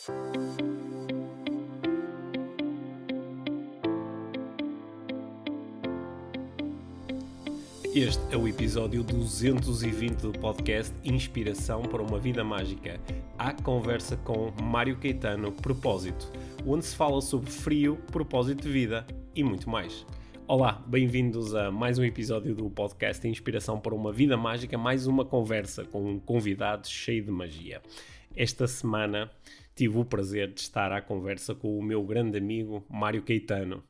Este é o episódio 220 do podcast Inspiração para uma Vida Mágica. Há conversa com Mário Caetano, Propósito, onde se fala sobre frio, propósito de vida e muito mais. Olá, bem-vindos a mais um episódio do podcast Inspiração para uma Vida Mágica, mais uma conversa com um convidado cheio de magia. Esta semana tive o prazer de estar à conversa com o meu grande amigo Mário Caetano.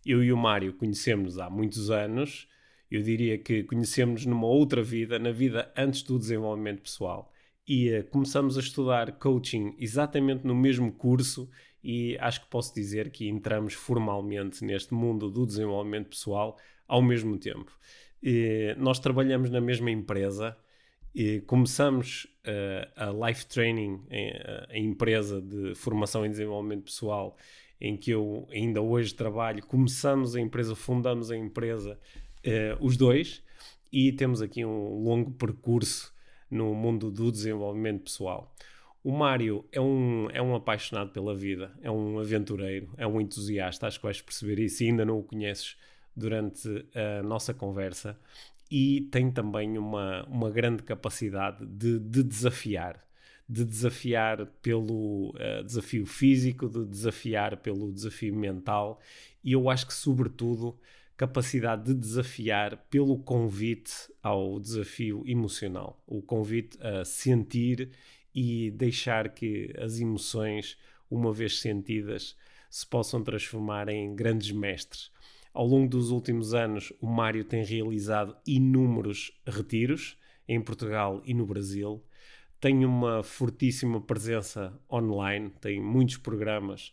Eu e o Mário conhecemos-nos há muitos anos. Eu diria que conhecemos numa outra vida, na vida antes do desenvolvimento pessoal. E começamos a estudar coaching exatamente no mesmo curso e acho que posso dizer que entramos formalmente neste mundo do desenvolvimento pessoal ao mesmo tempo. Nós trabalhamos na mesma empresa. Começamos a Life Training, a empresa de formação e desenvolvimento pessoal, em que eu ainda hoje trabalho. Começamos a empresa, fundamos a empresa, os dois, e temos aqui um longo percurso no mundo do desenvolvimento pessoal. O Mário é um apaixonado pela vida, é um aventureiro, é um entusiasta, acho que vais perceber isso e ainda não o conheces durante a nossa conversa, e tem também uma grande capacidade de desafiar pelo desafio físico, de desafiar pelo desafio mental, e eu acho que sobretudo capacidade de desafiar pelo convite ao desafio emocional, o convite a sentir e deixar que as emoções, uma vez sentidas, se possam transformar em grandes mestres. Ao longo dos últimos anos, o Mário tem realizado inúmeros retiros em Portugal e no Brasil. Tem uma fortíssima presença online, tem muitos programas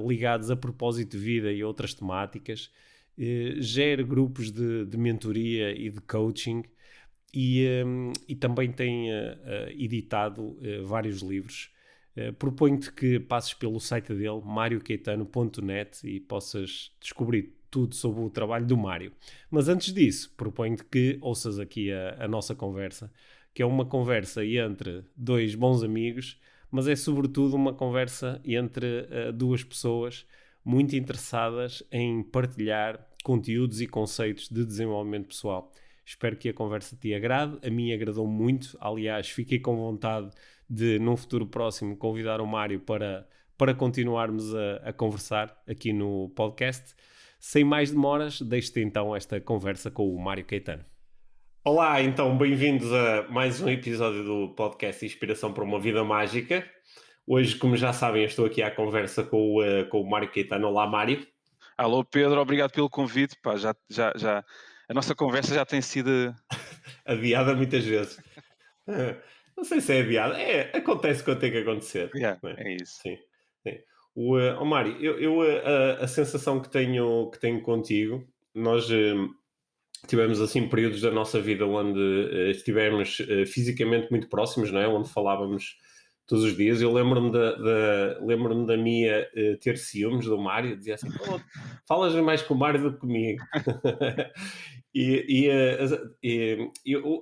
ligados a propósito de vida e outras temáticas. Gera grupos de mentoria e de coaching e também tem editado vários livros. Proponho-te que passes pelo site dele, mariocaetano.net, e possas descobrir tudo sobre o trabalho do Mário. Mas antes disso, proponho-te que ouças aqui a nossa conversa, que é uma conversa entre dois bons amigos, mas é sobretudo uma conversa entre duas pessoas muito interessadas em partilhar conteúdos e conceitos de desenvolvimento pessoal. Espero que a conversa te agrade. A mim agradou muito. Aliás, fiquei com vontade de, num futuro próximo, convidar o Mário para continuarmos a conversar aqui no podcast. Sem mais demoras, deixo-te então esta conversa com o Mário Caetano. Olá, então, bem-vindos a mais um episódio do podcast Inspiração para uma Vida Mágica. Hoje, como já sabem, eu estou aqui à conversa com o Mário Caetano. Olá, Mário. Alô, Pedro, obrigado pelo convite. Pá, já, a nossa conversa já tem sido adiada muitas vezes. Não sei se é adiada. Acontece quando tem que acontecer. Yeah, Né? é isso. Sim. Mário, a sensação que tenho contigo, nós tivemos assim períodos da nossa vida onde estivemos fisicamente muito próximos, não é? Onde falávamos todos os dias. Eu lembro-me da Mia ter ciúmes do Mário, dizia assim: falas mais com o Mário do que comigo. E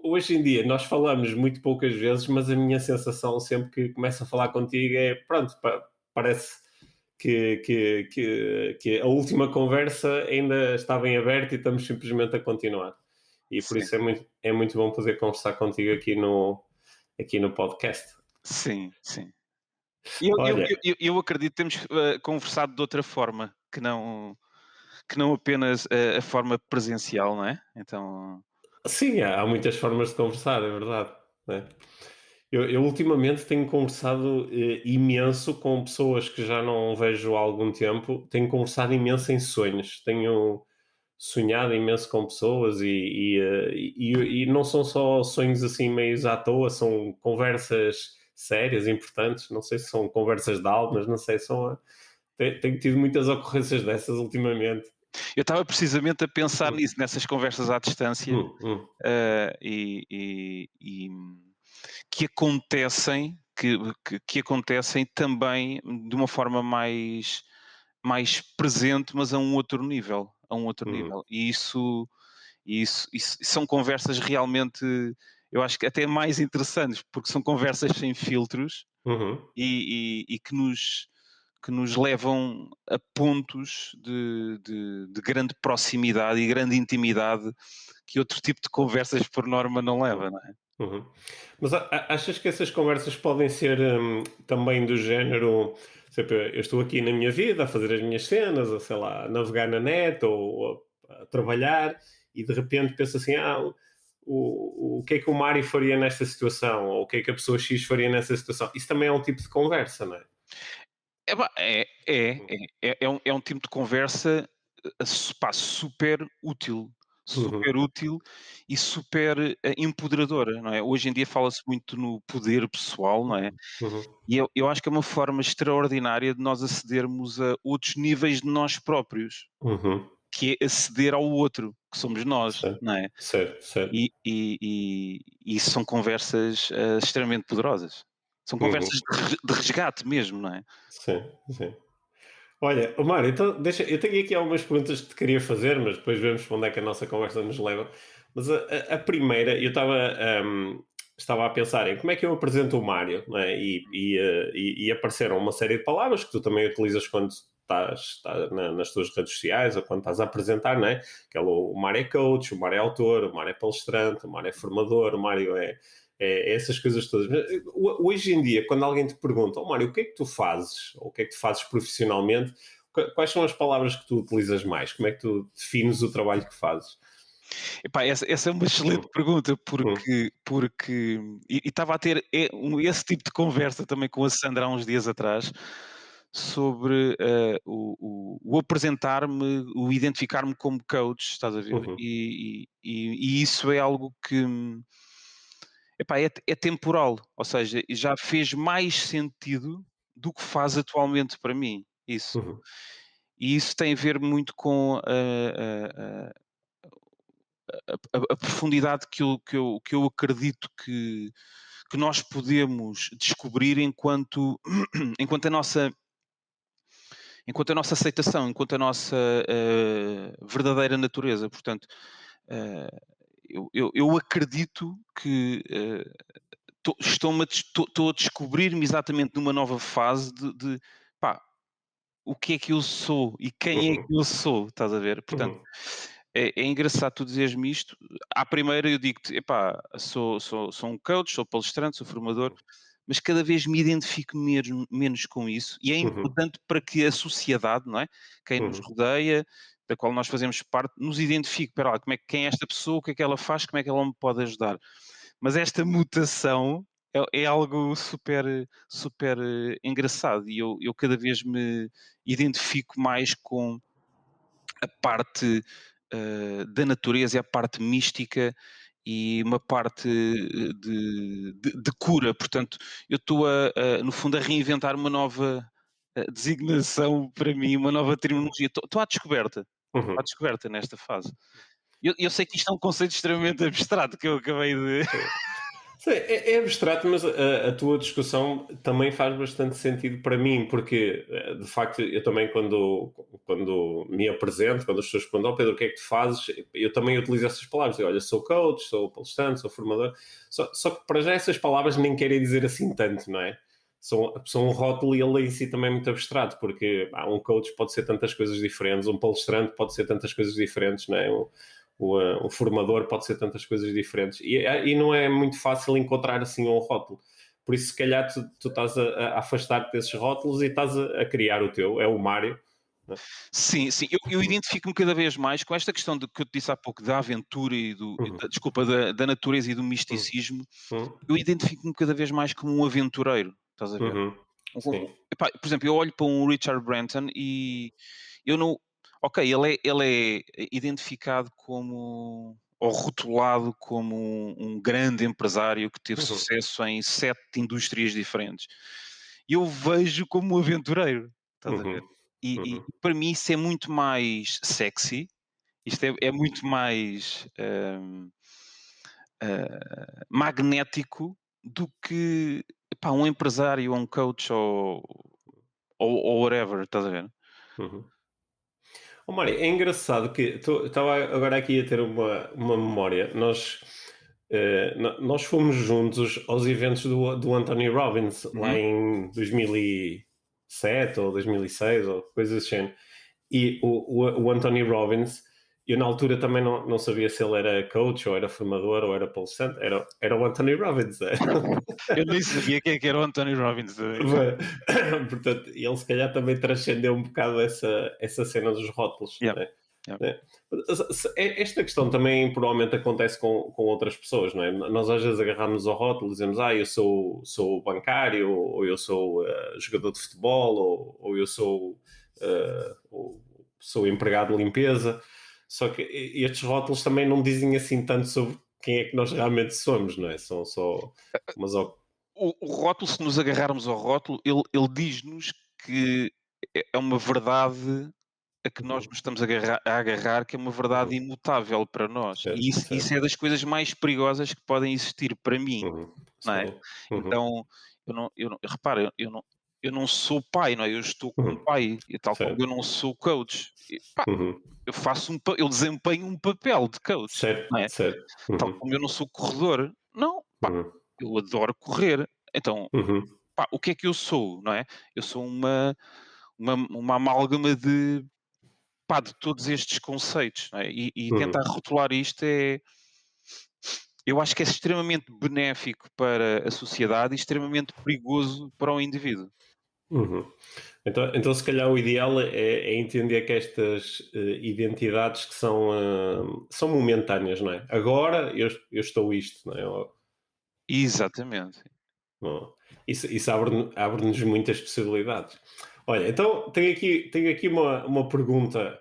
hoje em dia nós falamos muito poucas vezes, mas a minha sensação sempre que começo a falar contigo é, pronto, parece que a última conversa ainda estava em aberto e estamos simplesmente a continuar. E por isso é muito bom poder conversar contigo aqui no podcast. Sim. Eu acredito que temos conversado de outra forma, que não apenas a forma presencial, não é? Então... Sim, há muitas formas de conversar, é verdade. Né? Eu ultimamente tenho conversado imenso com pessoas que já não vejo há algum tempo. Tenho conversado imenso em sonhos. Tenho sonhado imenso com pessoas e não são só sonhos assim meios à toa, são conversas sérias, importantes. Não sei se são conversas de almas, não sei, tenho tido muitas ocorrências dessas ultimamente. Eu estava precisamente a pensar nisso, nessas conversas à distância, e que acontecem também de uma forma mais presente, mas a um outro nível. E isso são conversas realmente eu acho que até mais interessantes, porque são conversas sem filtros Uhum. e que nos levam a pontos de grande proximidade e grande intimidade que outro tipo de conversas, por norma, não leva, Uhum. não é? Uhum. Mas achas que essas conversas podem ser também do género, sempre, eu estou aqui na minha vida a fazer as minhas cenas, ou sei lá, a navegar na net ou a trabalhar e de repente penso assim, o que é que o Mário faria nesta situação? Ou o que é que a pessoa X faria nessa situação? Isso também é um tipo de conversa, não é? Epá, é um tipo de conversa, pá, Uhum. super útil e super, empoderadora, não é? Hoje em dia fala-se muito no poder pessoal, não é? Uhum. E eu acho que é uma forma extraordinária de nós acedermos a outros níveis de nós próprios, Uhum. que é aceder ao outro, que somos nós, Certo, não é? certo, certo. E isso são conversas, extremamente poderosas. São Uhum. conversas de resgate mesmo, não é? Sim, sim. Olha, ô Mário, então deixa, eu tenho aqui algumas perguntas que te queria fazer, mas depois vemos para onde é que a nossa conversa nos leva. Mas a primeira, estava a pensar em como é que eu apresento o Mário, não é? E apareceram uma série de palavras que tu também utilizas quando estás nas tuas redes sociais ou quando estás a apresentar, não é? Que é o Mário é coach, o Mário é autor, o Mário é palestrante, o Mário é formador, o Mário é essas coisas todas. Mas, hoje em dia, quando alguém te pergunta, oh, Mário, o que é que tu fazes? Ou o que é que tu fazes profissionalmente? Quais são as palavras que tu utilizas mais? Como é que tu defines o trabalho que fazes? Epá, essa é uma excelente Hum, pergunta, hum, porque e estava a ter esse tipo de conversa também com a Sandra há uns dias atrás, sobre, o apresentar-me, o identificar-me como coach, estás a ver? uhum, E isso é algo que, epá, é temporal, ou seja, já fez mais sentido do que faz atualmente para mim, isso. uhum, E isso tem a ver muito com a profundidade que eu acredito que nós podemos descobrir enquanto a nossa aceitação, enquanto a nossa verdadeira natureza. Portanto, eh, eu acredito que estou a descobrir-me exatamente numa nova fase de pá, o que é que eu sou e quem é que uhum, eu sou, estás a ver? Portanto, uhum, é engraçado tu dizeres-me isto. À primeira eu digo-te, epá, sou um coach, sou palestrante, sou formador, mas cada vez me identifico menos com isso e é uhum, importante para que a sociedade, não é? Quem nos uhum, rodeia, da qual nós fazemos parte, nos identifique. Espera lá, quem é esta pessoa, o que é que ela faz, como é que ela me pode ajudar? Mas esta mutação é algo super engraçado e eu cada vez me identifico mais com a parte, da natureza e a parte mística e uma parte de cura. Portanto, eu estou no fundo, a reinventar uma nova, designação para mim, uma nova terminologia. Estou uhum. à descoberta nesta fase. Eu sei que isto é um conceito extremamente abstrato que eu acabei de Sim. Sim, é abstrato, mas a tua discussão também faz bastante sentido para mim, porque de facto eu também quando me apresento, quando as pessoas perguntam, oh, Pedro, o que é que tu fazes? Eu também utilizo essas palavras. Eu, olha, sou coach, sou palestrante, sou formador. Só que para já essas palavras nem querem dizer assim tanto, não é? São um rótulo e ele em si também é muito abstrato, porque um coach pode ser tantas coisas diferentes, um palestrante pode ser tantas coisas diferentes, não é? O formador pode ser tantas coisas diferentes e não é muito fácil encontrar assim um rótulo. Por isso, se calhar, tu estás a afastar-te desses rótulos e estás a criar o teu, é o Mário. Né? sim, sim, eu Uhum, identifico-me cada vez mais com esta questão de que eu te disse há pouco da aventura e uhum, desculpa, da natureza e do uhum, misticismo. uhum, Eu identifico-me cada vez mais como um aventureiro, estás a ver? uhum. Sim. Epá, por exemplo, eu olho para um Richard Branson e eu não. Ok, ele é identificado como, ou rotulado como um grande empresário que teve Uhum, sucesso em 7 indústrias diferentes. E eu vejo como um aventureiro, estás a ver? uhum, E uhum, para mim isso é muito mais sexy, isto é muito mais magnético do que epá, um empresário ou um coach ou whatever, estás a ver? uhum. Oh, Mário, é engraçado que estava agora aqui a ter uma memória. nós fomos juntos aos eventos do Anthony Robbins, lá Uhum. em 2007 ou 2006, ou coisas assim. E o Anthony Robbins, eu na altura também não sabia se ele era coach, ou era formador, ou era palestrante. Era o Anthony Robbins. Eu nem sabia quem é que era o Anthony Robbins. Portanto, ele se calhar também transcendeu um bocado essa cena dos rótulos, Yeah, não é? yeah. É. Esta questão também provavelmente acontece com outras pessoas, não é? Nós às vezes agarramos ao rótulo e dizemos, eu sou bancário, ou eu sou jogador de futebol, ou eu sou empregado de limpeza. Só que estes rótulos também não dizem assim tanto sobre quem é que nós realmente somos, não é? São só umas. O rótulo, se nos agarrarmos ao rótulo, ele diz-nos que é uma verdade a que nós Uhum, nos estamos a agarrar, que é uma verdade uhum, imutável para nós. certo, E isso certo. é das coisas mais perigosas que podem existir para mim, Uhum, não é? sim. Uhum, Então, repara, eu não sou pai, não é? Eu estou com uhum, um pai, e tal como eu certo. não sou coach. E, pá, Uhum, eu desempenho um papel de coach, certo, não é? certo. Tal Uhum, como eu não sou corredor. Não, pá, uhum, eu adoro correr. Então, uhum, pá, o que é que eu sou, não é? Eu sou uma amálgama de todos estes conceitos, não é? E tentar uhum, rotular isto eu acho que é extremamente benéfico para a sociedade e extremamente perigoso para o indivíduo. uhum. Então, se calhar o ideal é entender que estas identidades que são momentâneas, não é? Agora eu estou isto, não é? Exatamente. Bom, isso abre-nos muitas possibilidades. Olha, então tenho aqui uma pergunta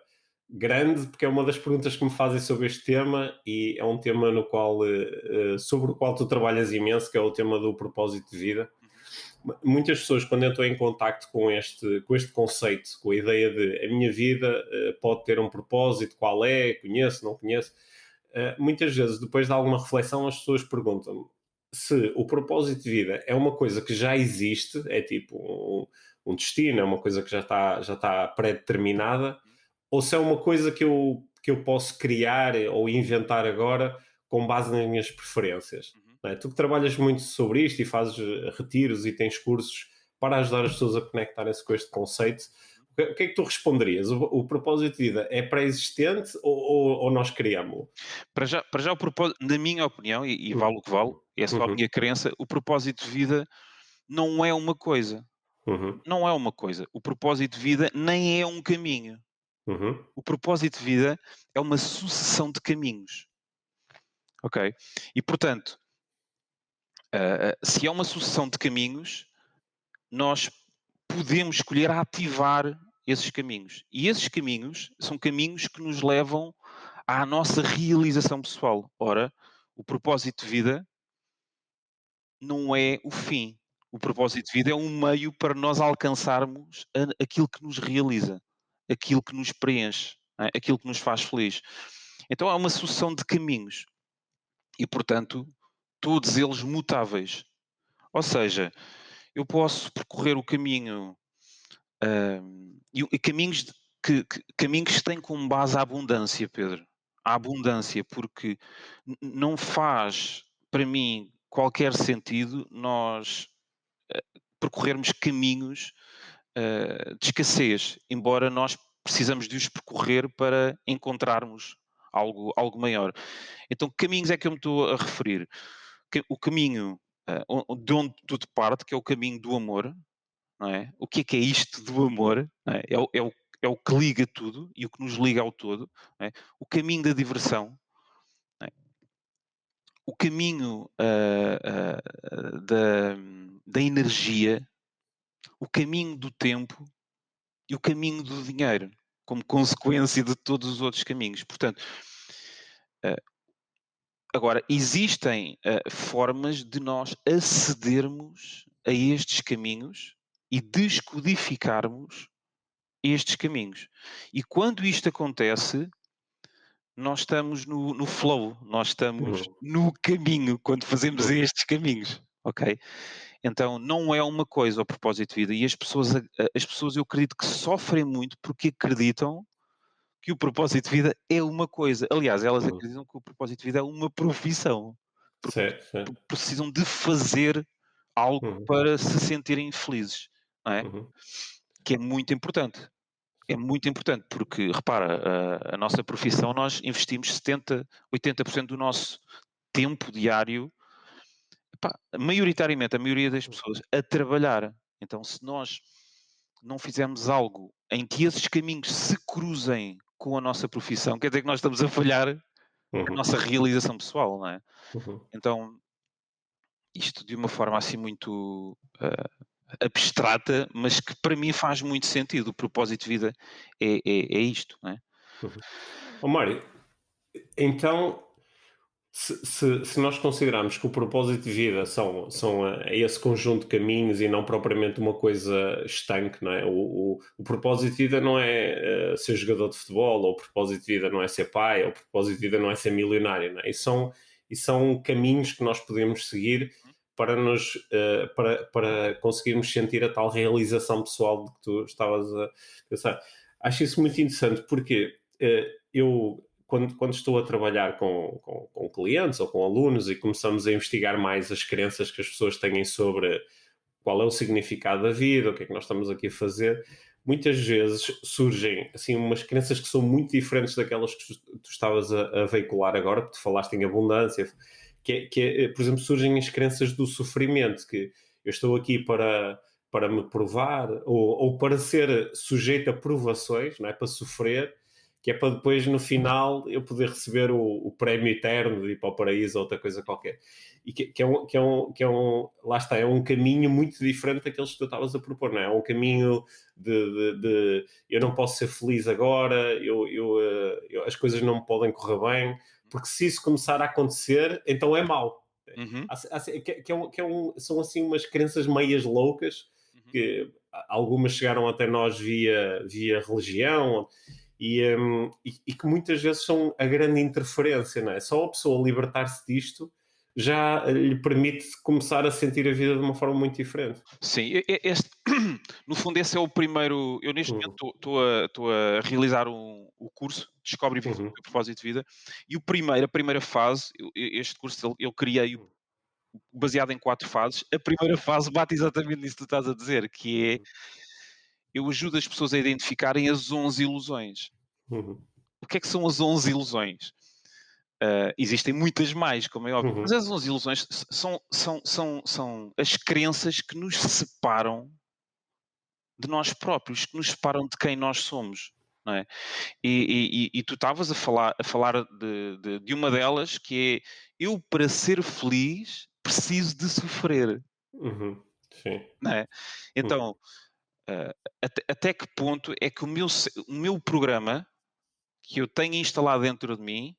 grande, porque é uma das perguntas que me fazem sobre este tema, e é um tema no qual, sobre o qual tu trabalhas imenso, que é o tema do propósito de vida. Uhum. Muitas pessoas, quando entram em contacto com este conceito, com a ideia de a minha vida pode ter um propósito, qual é, conheço, não conheço, muitas vezes, depois de alguma reflexão, as pessoas perguntam se o propósito de vida é uma coisa que já existe, é tipo um destino, é uma coisa que já está pré-determinada, ou se é uma coisa que eu posso criar ou inventar agora com base nas minhas preferências. Uhum. Não é? Tu que trabalhas muito sobre isto e fazes retiros e tens cursos para ajudar as pessoas a conectarem-se com este conceito, o que é que tu responderias? O propósito de vida é pré-existente ou nós criamos-lo? Para já o propósito, na minha opinião, e vale Uhum, o que vale, é só a uhum, minha crença, o propósito de vida não é uma coisa. uhum, Não é uma coisa. O propósito de vida nem é um caminho. uhum, O propósito de vida é uma sucessão de caminhos, ok? E portanto, se é uma sucessão de caminhos, nós podemos escolher ativar esses caminhos. E esses caminhos são caminhos que nos levam à nossa realização pessoal. Ora, o propósito de vida não é o fim. O propósito de vida é um meio para nós alcançarmos aquilo que nos realiza, aquilo que nos preenche, não é? Aquilo que nos faz feliz. Então é uma sucessão de caminhos e, portanto, todos eles mutáveis. Ou seja, eu posso percorrer o caminho e caminhos caminhos que têm como base a abundância, Pedro. A abundância, porque não faz para mim qualquer sentido nós percorrermos caminhos de escassez, embora nós precisamos de os percorrer para encontrarmos algo maior. Então, que caminhos é que eu me estou a referir? O caminho de onde tudo parte, que é o caminho do amor, não é? O que é isto do amor? Não é? É o que liga tudo e o que nos liga ao todo. Não é? O caminho da diversão, não é? O caminho da energia, o caminho do tempo e o caminho do dinheiro, como consequência de todos os outros caminhos. Portanto, uh, agora, existem formas de nós acedermos a estes caminhos e descodificarmos estes caminhos. E quando isto acontece, nós estamos no flow, nós estamos uhum, no caminho quando fazemos uhum, estes caminhos, ok? Então não é uma coisa o propósito de vida e as pessoas eu acredito que sofrem muito porque acreditam que o propósito de vida é uma coisa. Aliás, elas uhum. acreditam que o propósito de vida é uma profissão. porque Certo, certo. precisam de fazer algo Uhum, para se sentirem felizes, não é? uhum. Que é muito importante. É muito importante, porque repara, a nossa profissão nós investimos 70, 80% do nosso tempo diário, epá, maioritariamente a maioria das pessoas, a trabalhar. Então, se nós não fizermos algo em que esses caminhos se cruzem com a nossa profissão, quer dizer que nós estamos a falhar a Uhum, nossa realização pessoal, não é? uhum, Então, isto de uma forma assim muito abstrata, mas que para mim faz muito sentido. O propósito de vida é isto, não é? uhum. Ó Mário, então, se nós considerarmos que o propósito de vida são esse conjunto de caminhos e não propriamente uma coisa estanque, não é? O propósito de vida não é ser jogador de futebol, ou o propósito de vida não é ser pai, ou o propósito de vida não é ser milionário, não é? E são caminhos que nós podemos seguir para conseguirmos sentir a tal realização pessoal de que tu estavas a pensar. Acho isso muito interessante porque quando estou a trabalhar com clientes ou com alunos e começamos a investigar mais as crenças que as pessoas têm sobre qual é o significado da vida, o que é que nós estamos aqui a fazer, muitas vezes surgem assim umas crenças que são muito diferentes daquelas que tu estavas a veicular agora, porque tu falaste em abundância, por exemplo, surgem as crenças do sofrimento, que eu estou aqui para me provar ou para ser sujeito a provações, não é? Para sofrer, que é para depois no final eu poder receber o prémio eterno de ir para o paraíso ou outra coisa qualquer. E lá está, é um caminho muito diferente daqueles que tu estavas a propor, não é? É um caminho de eu não posso ser feliz agora, as coisas não me podem correr bem, porque se isso começar a acontecer, então é mau. Uhum, São assim umas crenças meias loucas uhum. que algumas chegaram até nós via religião e que muitas vezes são a grande interferência, não é? Só a pessoa libertar-se disto já lhe permite começar a sentir a vida de uma forma muito diferente. Sim, no fundo, esse é o primeiro. Eu, neste Uhum, momento, estou a realizar o curso Descobre e Vive o uhum, teu propósito de vida. E a primeira fase, este curso eu criei baseado em 4 fases. A primeira fase bate exatamente nisso que tu estás a dizer, que é uhum, eu ajudo as pessoas a identificarem as 11 ilusões. uhum, O que é que são as 11 ilusões? Existem muitas mais, como é óbvio, mas uhum, as 11 ilusões são as crenças que nos separam de nós próprios, que nos separam de quem nós somos, não é? E tu estavas a falar de uma delas, que é: eu, para ser feliz, preciso de sofrer, uhum. Sim. não é? Uhum, Então, até que ponto é que o meu programa, que eu tenho instalado dentro de mim,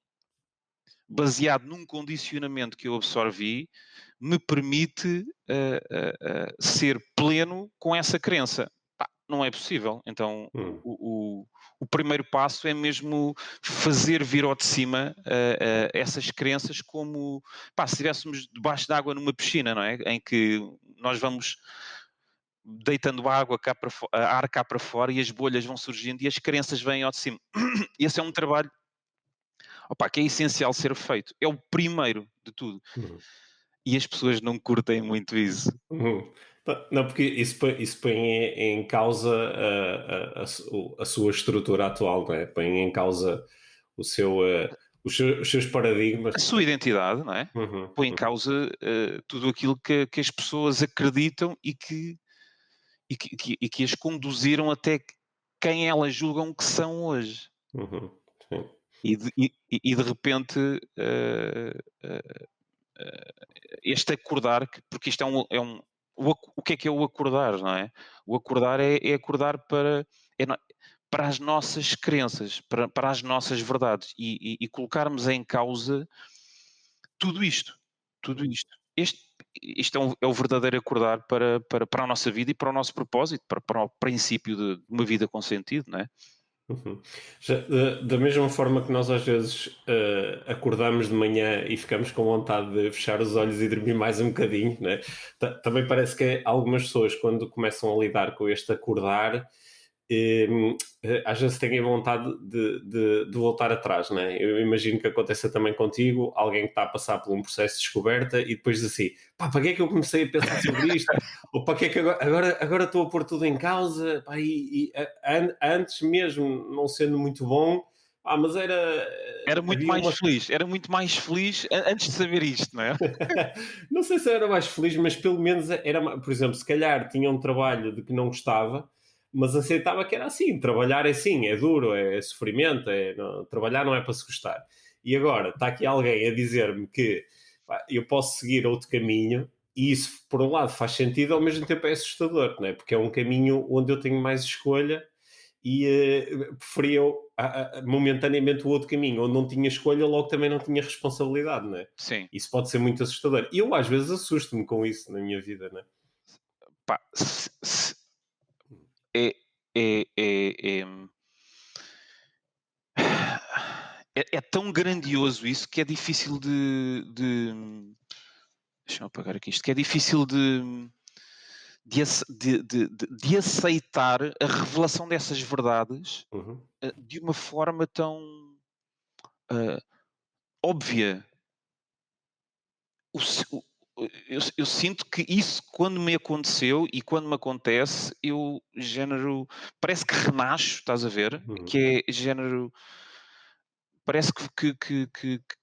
baseado num condicionamento que eu absorvi, me permite ser pleno com essa crença. Pá, não é possível. Então, uhum, o primeiro passo é mesmo fazer vir ao de cima essas crenças, como pá, se estivéssemos debaixo d'água numa piscina, não é? Em que nós vamos deitando água cá para ar cá para fora e as bolhas vão surgindo e as crenças vêm ao de cima. Esse é um trabalho, opa, que é essencial ser feito. É o primeiro de tudo. uhum, E as pessoas não curtem muito isso. uhum. Não, porque isso põe em causa a sua estrutura atual, não é? Põe em causa o seu, os seus paradigmas. A sua identidade, não é? Uhum, Põe em uhum, causa tudo aquilo que as pessoas acreditam e que as conduziram até quem elas julgam que são hoje. uhum, sim. E de repente, este acordar, porque isto o que é o acordar, não é? O acordar é acordar é no- para as nossas crenças, para as nossas verdades e colocarmos em causa tudo isto, tudo isto. Isto é o verdadeiro acordar para a nossa vida e para o nosso propósito, para o princípio de uma vida com sentido, não é? Uhum. Da mesma forma que nós às vezes acordamos de manhã e ficamos com vontade de fechar os olhos e dormir mais um bocadinho, né? Também parece que algumas pessoas, quando começam a lidar com este acordar, às vezes tenho a vontade de voltar atrás, né? Eu imagino que aconteça também contigo, alguém que está a passar por um processo de descoberta e depois diz assim, pá, para que é que eu comecei a pensar sobre isto? Ou para que é que agora estou a pôr tudo em causa? Pá, antes mesmo não sendo muito bom, mas havia uma. Era muito mais feliz antes de saber isto, não é? Não sei se eu era mais feliz, mas pelo menos era, por exemplo, se calhar tinha um trabalho de que não gostava, mas aceitava que era assim, trabalhar é assim, é duro, é sofrimento, trabalhar não é para se gostar. E agora está aqui alguém a dizer-me que pá, eu posso seguir outro caminho e isso, por um lado, faz sentido, ao mesmo tempo é assustador, não é? Porque é um caminho onde eu tenho mais escolha e preferia momentaneamente o outro caminho, onde não tinha escolha, logo também não tinha responsabilidade, não é? Sim. Isso pode ser muito assustador. E eu às vezes assusto-me com isso na minha vida, não é? Pá, é, é é tão grandioso isso que é difícil deixa-me apagar aqui isto, que é difícil de aceitar a revelação dessas verdades Uhum, de uma forma tão uh, óbvia. O se o eu sinto que isso quando me aconteceu e quando me acontece, eu género parece que renasço, estás a ver? uhum. Que é género parece que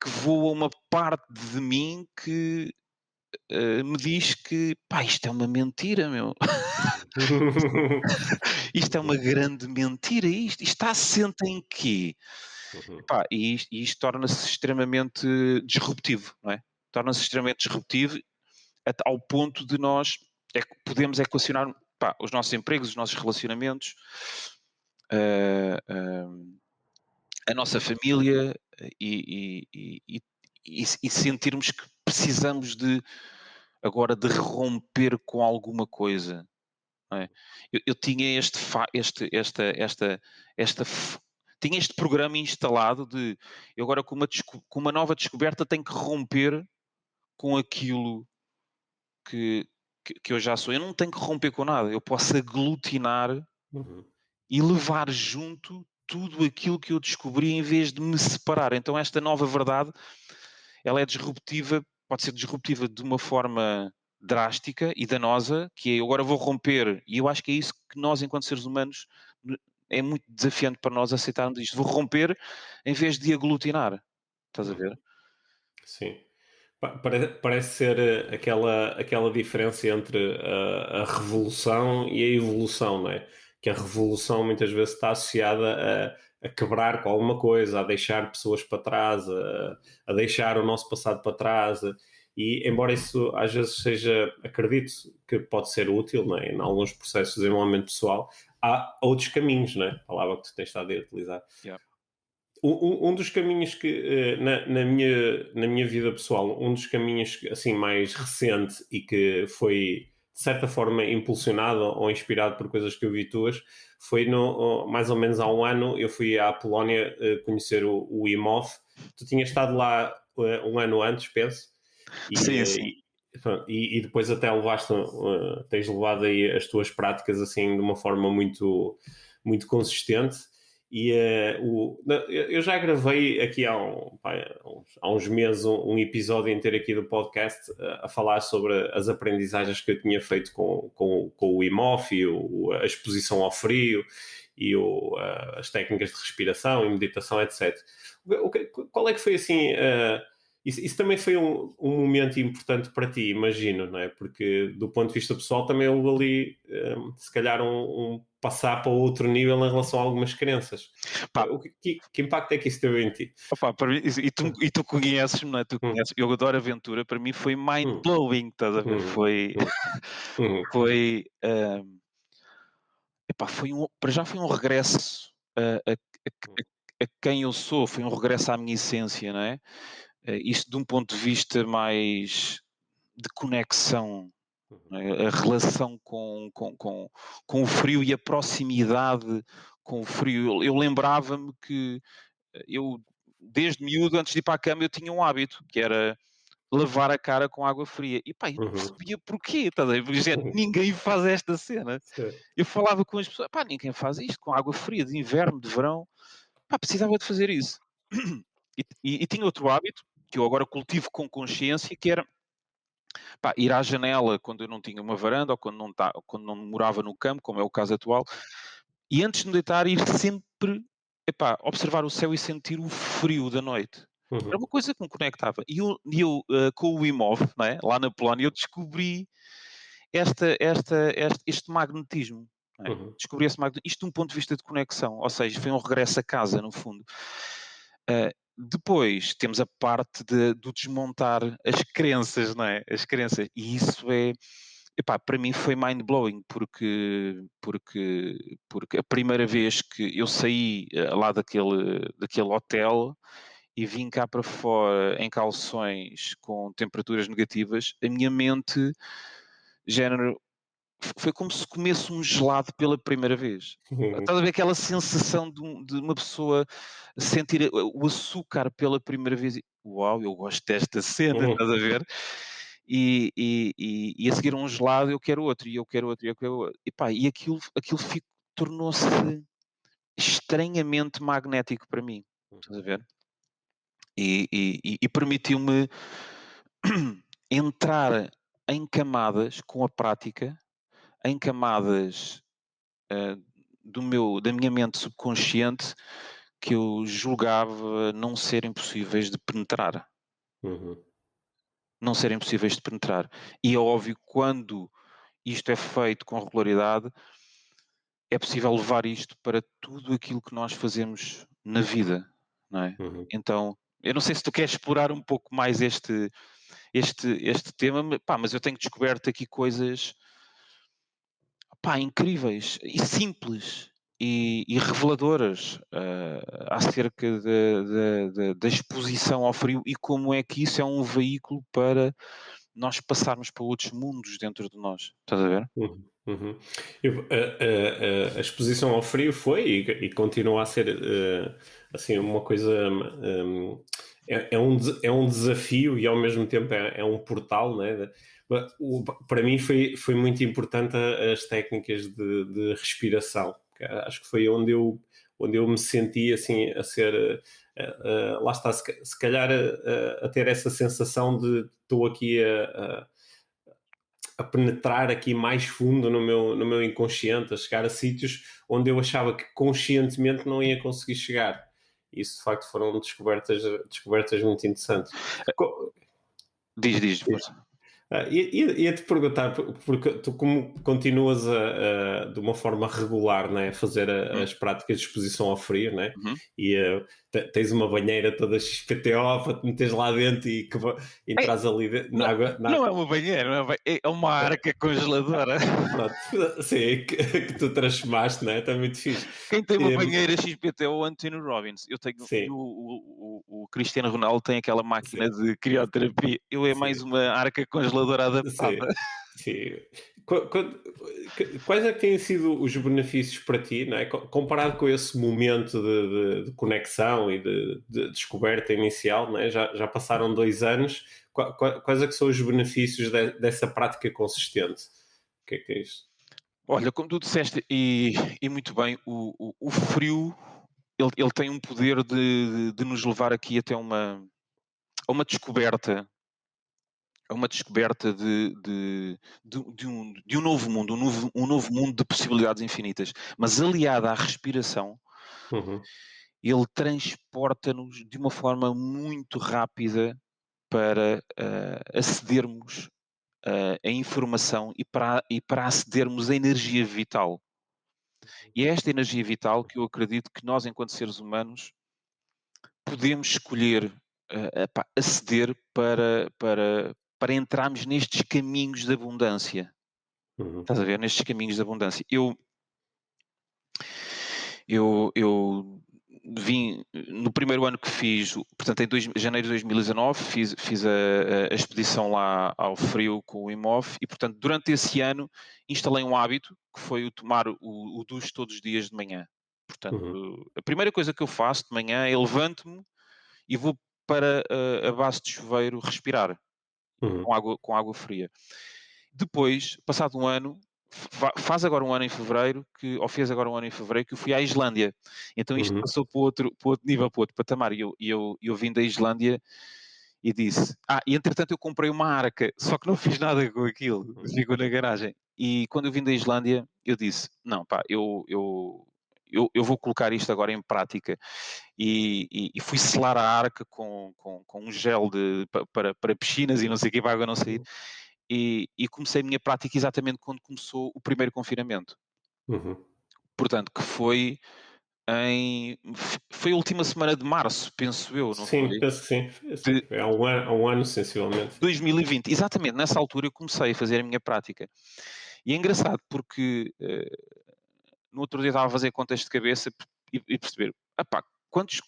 voa uma parte de mim que, me diz que: "Pá, isto é uma mentira, meu. Isto é uma grande mentira, isto está assente em quê?" Uhum, Epá, e isto torna-se extremamente disruptivo, não é? Torna-se extremamente disruptivo até ao ponto de nós podemos equacionar, pá, os nossos empregos, os nossos relacionamentos, ah, a nossa família e sentirmos que precisamos agora de romper com alguma coisa, não é? Eu tinha tinha este programa instalado de eu agora com uma nova descoberta tenho que romper com aquilo que, que eu já sou. Eu não tenho que romper com nada, eu posso aglutinar uhum, e levar junto tudo aquilo que eu descobri em vez de me separar. Então esta nova verdade, ela é disruptiva, pode ser disruptiva de uma forma drástica e danosa, que é eu agora vou romper, e eu acho que é isso que nós, enquanto seres humanos, é muito desafiante para nós aceitarmos isto. Vou romper em vez de aglutinar. Estás a ver? uhum. Sim. Parece ser aquela diferença entre a revolução e a evolução, não é? Que a revolução muitas vezes está associada a quebrar com alguma coisa, a deixar pessoas para trás, a deixar o nosso passado para trás. E embora isso às vezes seja, acredito que pode ser útil, não é? Em alguns processos de desenvolvimento pessoal, há outros caminhos, não é? A palavra que tu tens estado a utilizar. Yeah. Um dos caminhos que, na minha vida pessoal, um dos caminhos assim mais recente e que foi, de certa forma, impulsionado ou inspirado por coisas que eu vi tuas, foi mais ou menos há um ano, eu fui à Polónia conhecer o IMOF. Tu tinhas estado lá um ano antes, penso, e, Sim, eh, sim. e, pronto, e depois até tens levado aí as tuas práticas assim de uma forma muito, muito consistente. Eu já gravei aqui há uns meses um episódio inteiro aqui do podcast a falar sobre as aprendizagens que eu tinha feito com o IMOF e a exposição ao frio e as técnicas de respiração e meditação, etc. Qual é que foi assim? Isso também foi um momento importante para ti, imagino, não é? Porque do ponto de vista pessoal também houve ali, se calhar, um passar para outro nível em relação a algumas crenças. Pá, Que impacto é que isso teve em ti? opá, para mim, e tu conheces-me, não é? Tu Hum, conheces, eu adoro aventura, para mim foi hum, mind-blowing, estás a ver? hum, hum, hum, Foi, epá, para já foi um regresso a quem eu sou, foi um regresso à minha essência, não é? Isto de um ponto de vista mais de conexão, não é? A relação com o frio e a proximidade com o frio. Eu lembrava-me que eu, desde miúdo, antes de ir para a cama, eu tinha um hábito, que era lavar a cara com água fria. E pá, eu não Uhum. percebia porquê, estás a ver? Porque, gente, ninguém faz esta cena. Sim. Eu falava com as pessoas, pá, ninguém faz isto com água fria, de inverno, de verão. Pá, precisava de fazer isso. E tinha outro hábito, que eu agora cultivo com consciência, que era, pá, ir à janela quando eu não tinha uma varanda ou quando não morava no campo, como é o caso atual, e antes de me deitar ir sempre, epá, observar o céu e sentir o frio da noite. Era Uhum. uma coisa que me conectava. E eu, com o Wim Hof, não é, lá na Polónia, eu descobri este magnetismo, não é? Uhum. Descobri esse magnetismo, isto de um ponto de vista de conexão, ou seja, foi um regresso a casa, no fundo. Depois temos a parte do desmontar as crenças, não é? As crenças. E isso é, epá, para mim foi mind-blowing, porque a primeira vez que eu saí lá daquele hotel e vim cá para fora em calções com temperaturas negativas, a minha mente, género, foi como se comesse um gelado pela primeira vez. Uhum. Estás a ver aquela sensação de uma pessoa sentir o açúcar pela primeira vez e uau, eu gosto desta cena, Uhum. estás a ver? E a seguir a um gelado eu quero outro, e eu quero outro, e eu quero outro. E pá, e aquilo tornou-se estranhamente magnético para mim, estás a ver? E permitiu-me entrar em camadas com a prática, em camadas eh, da minha mente subconsciente que eu julgava não serem possíveis de penetrar. Uhum. Não serem possíveis de penetrar. E é óbvio que quando isto é feito com regularidade, é possível levar isto para tudo aquilo que nós fazemos na vida, não é? Uhum. Então, eu não sei se tu queres explorar um pouco mais este tema, pá, mas eu tenho descoberto aqui coisas, pá, incríveis e simples e reveladoras acerca da exposição ao frio e como é que isso é um veículo para nós passarmos para outros mundos dentro de nós. Estás a ver? Uhum. Uhum. A exposição ao frio foi e continua a ser assim uma coisa é um desafio e ao mesmo tempo é um portal, né? Para mim foi muito importante as técnicas de respiração. Acho que foi onde eu me senti assim a ser lá está, se calhar a ter essa sensação de estou aqui a penetrar aqui mais fundo no meu inconsciente, a chegar a sítios onde eu achava que conscientemente não ia conseguir chegar. Isso, de facto, foram descobertas muito interessantes. Co- Diz, força. Ia-te perguntar, porque tu como continuas de uma forma regular, né, a fazer Uhum, as práticas de exposição ao frio, né, uhum. e tens uma banheira toda XPTO para te meteres lá dentro e É, entras ali não, na água, não é uma banheira, não é, é uma arca congeladora. pronto, sim, que tu transformaste, né, está muito fixe. Quem tem uma Um, banheira XPT é o Anthony Robbins. Eu tenho, e sim, o Cristiano Ronaldo tem aquela máquina sim, de crioterapia. Eu é mais sim. uma arca congeladora Sim, adaptada. sim. Quais é que têm sido os benefícios para ti, não é? Comparado com esse momento de conexão e de descoberta inicial, não é? Já passaram 2 anos. Quais é que são os benefícios dessa prática consistente? O que é isto? Olha, como tu disseste, e muito bem, o frio ele tem um poder de nos levar aqui até a uma descoberta, a uma descoberta de um novo mundo, um novo mundo de possibilidades infinitas. Mas aliada à respiração, Uhum, ele transporta-nos de uma forma muito rápida para acedermos a informação e para acedermos a energia vital. E é esta energia vital que eu acredito que nós, enquanto seres humanos, podemos escolher aceder para entrarmos nestes caminhos de abundância. uhum, Estás a ver? Nestes caminhos de abundância. Eu vim no primeiro ano que fiz, portanto, em janeiro de 2019, fiz a expedição lá ao frio com o Wim Hof e, portanto, durante esse ano instalei um hábito que foi o tomar o duche todos os dias de manhã. Portanto, uhum, a primeira coisa que eu faço de manhã é levanto-me e vou para a base de chuveiro respirar. Uhum. com água fria. Depois, passado um ano, faz agora um ano em fevereiro, ou fez agora um ano em fevereiro, que eu fui à Islândia. Então isto Uhum. passou para outro nível, para outro patamar. E eu vim da Islândia e disse: e entretanto eu comprei uma arca, só que não fiz nada com aquilo, Uhum. ficou na garagem. E quando eu vim da Islândia, eu disse: não, pá, eu vou colocar isto agora em prática. E fui selar a arca com um gel para piscinas e não sei o que, para a água não sair. E comecei a minha prática exatamente quando começou o primeiro confinamento. Uhum. Portanto, que foi foi a última semana de março, penso eu, não Sim, foi? penso que sim. De Foi há um ano, sensivelmente. 2020. Exatamente, nessa altura eu comecei a fazer a minha prática. E é engraçado porque, no outro dia estava a fazer contas de cabeça e perceber, epá, quantos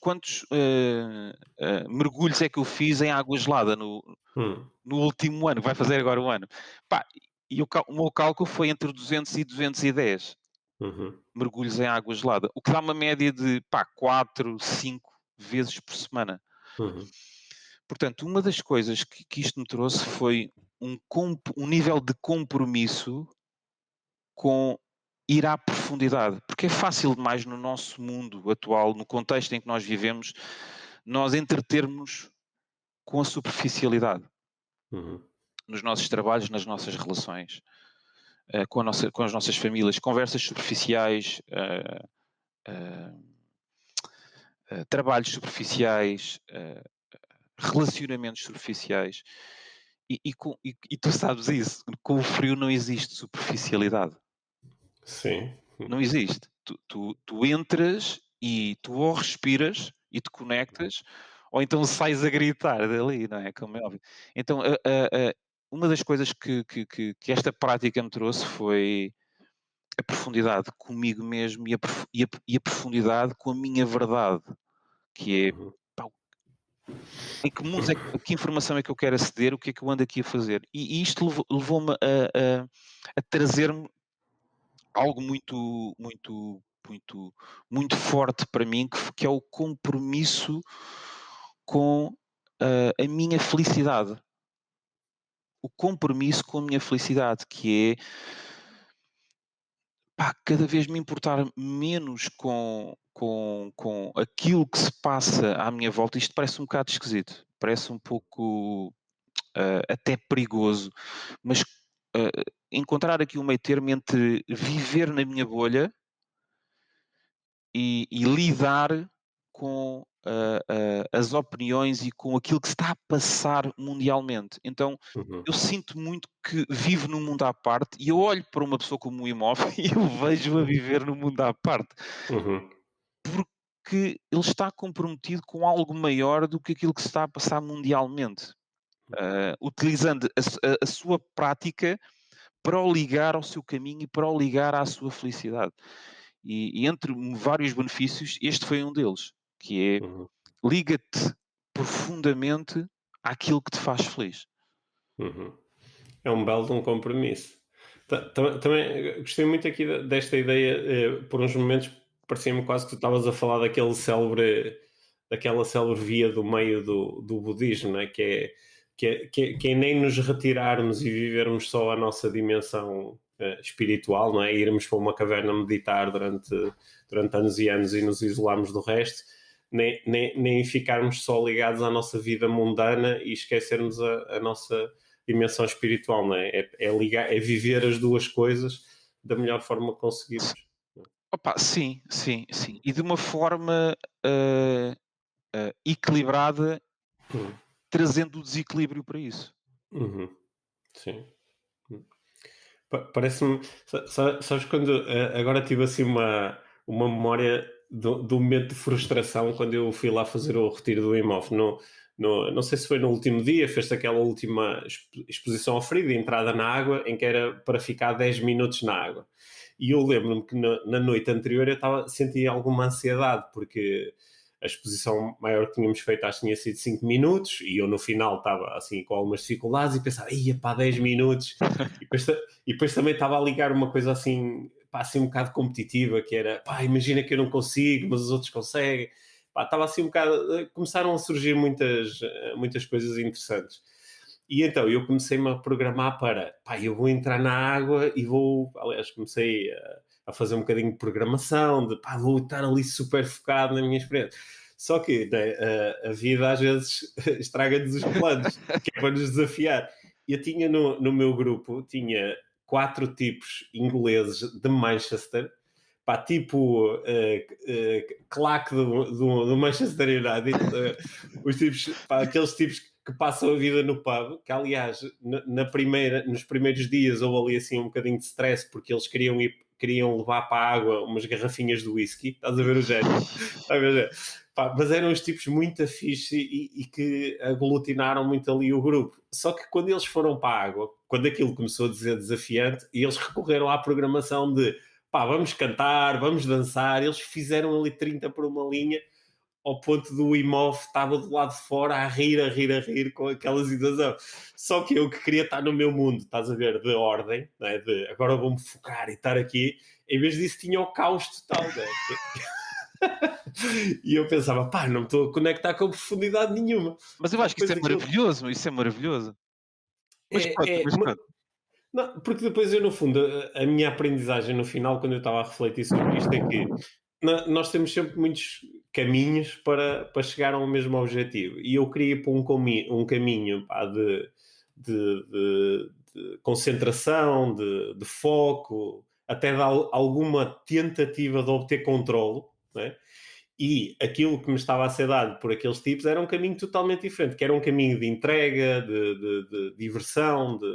mergulhos é que eu fiz em água gelada Hum. no último ano, vai fazer agora um ano. Pá, e o meu cálculo foi entre 200 e 210 Uhum. mergulhos em água gelada, o que dá uma média de 4, 5 vezes por semana. Uhum. Portanto, uma das coisas que isto me trouxe foi um nível de compromisso com ir à profundidade, porque é fácil demais no nosso mundo atual, no contexto em que nós vivemos, nós entretermos com a superficialidade Uhum. nos nossos trabalhos, nas nossas relações, com as nossas famílias, conversas superficiais, trabalhos superficiais, relacionamentos superficiais. E tu sabes isso, com o frio não existe superficialidade. Sim. Não existe. Tu entras e tu ou respiras e te conectas, ou então sais a gritar dali, não é? Como é óbvio. Então, uma das coisas que esta prática me trouxe foi a profundidade comigo mesmo e a profundidade com a minha verdade, que é, Uhum. pá, em que mundos que informação é que eu quero aceder, o que é que eu ando aqui a fazer? E isto levou-me a trazer-me algo muito forte para mim, que é o compromisso com a minha felicidade. O compromisso com a minha felicidade, que é cada vez me importar menos com aquilo que se passa à minha volta. Isto parece um bocado esquisito, parece um pouco até perigoso, mas encontrar aqui um meio termo entre viver na minha bolha e lidar com as opiniões e com aquilo que se está a passar mundialmente. Então, Uhum. eu sinto muito que vivo num mundo à parte e eu olho para uma pessoa como um imóvel e eu vejo-a viver num mundo à parte, Uhum. porque ele está comprometido com algo maior do que aquilo que se está a passar mundialmente, utilizando a sua prática para o ligar ao seu caminho e para o ligar à sua felicidade. E entre vários benefícios, este foi um deles, que é Uhum. liga-te profundamente àquilo que te faz feliz. Uhum. É um belo de um compromisso. Também gostei muito aqui desta ideia, por uns momentos parecia-me quase que tu estavas a falar daquela célebre via do meio do budismo, né? Que é nem nos retirarmos e vivermos só a nossa dimensão espiritual, não é? Irmos para uma caverna meditar durante anos e anos e nos isolarmos do resto, nem ficarmos só ligados à nossa vida mundana e esquecermos a nossa dimensão espiritual, não é? É viver as duas coisas da melhor forma que conseguirmos. Opa, sim, sim, sim. E de uma forma equilibrada, Uhum. trazendo o desequilíbrio para isso. Uhum. Sim. Parece-me. Sabes quando. Agora tive assim uma memória do momento de frustração quando eu fui lá fazer o retiro do imóvel. Não sei se foi no último dia, fez aquela última exposição ao frio, de entrada na água, em que era para ficar 10 minutos na água. E eu lembro-me que na noite anterior sentia alguma ansiedade, porque a exposição maior que tínhamos feito acho que tinha sido 5 minutos, e eu no final estava assim com algumas dificuldades e pensava, ia pá, 10 minutos. E depois, e depois também estava a ligar uma coisa assim, pá, assim um bocado competitiva, que era, pá, imagina que eu não consigo, mas os outros conseguem. Pá, estava assim um bocado, começaram a surgir muitas coisas interessantes. E então eu comecei-me a programar para, pá, eu vou entrar na água e vou, aliás, comecei a fazer um bocadinho de programação, de pá, vou estar ali super focado na minha experiência. Só que né, a vida às vezes estraga-nos os planos, que é para nos desafiar. Eu tinha no meu grupo, tinha 4 tipos ingleses de Manchester, pá, tipo claque do Manchester United, os tipos, pá, aqueles tipos que passam a vida no pub, que aliás, nos primeiros dias houve ali assim um bocadinho de stress, porque eles queriam levar para a água umas garrafinhas de whisky, estás a ver o género? Estás a ver? Pá, mas eram os tipos muito fixe e que aglutinaram muito ali o grupo. Só que quando eles foram para a água, quando aquilo começou a dizer desafiante, eles recorreram à programação de pá, vamos cantar, vamos dançar. Eles fizeram ali 30 por uma linha, ao ponto do Imov estava do lado de fora a rir, a rir, a rir com aquela situação. Só que eu que queria estar no meu mundo, estás a ver, de ordem, né? De agora vou-me focar e estar aqui, em vez disso tinha o caos total, né? E eu pensava, pá, não me estou a conectar com profundidade nenhuma. Mas eu Pá, acho que isso depois é aquilo maravilhoso, isso é maravilhoso. Mas pronto, é, mas pronto. não, porque depois eu, no fundo, a minha aprendizagem no final, quando eu estava a refletir sobre isto, é que nós temos sempre muitos caminhos para chegar ao mesmo objetivo. E eu queria ir por um caminho pá, de concentração, de foco, até de alguma tentativa de obter controlo, né? E aquilo que me estava a ser dado por aqueles tipos era um caminho totalmente diferente, que era um caminho de entrega, de diversão, de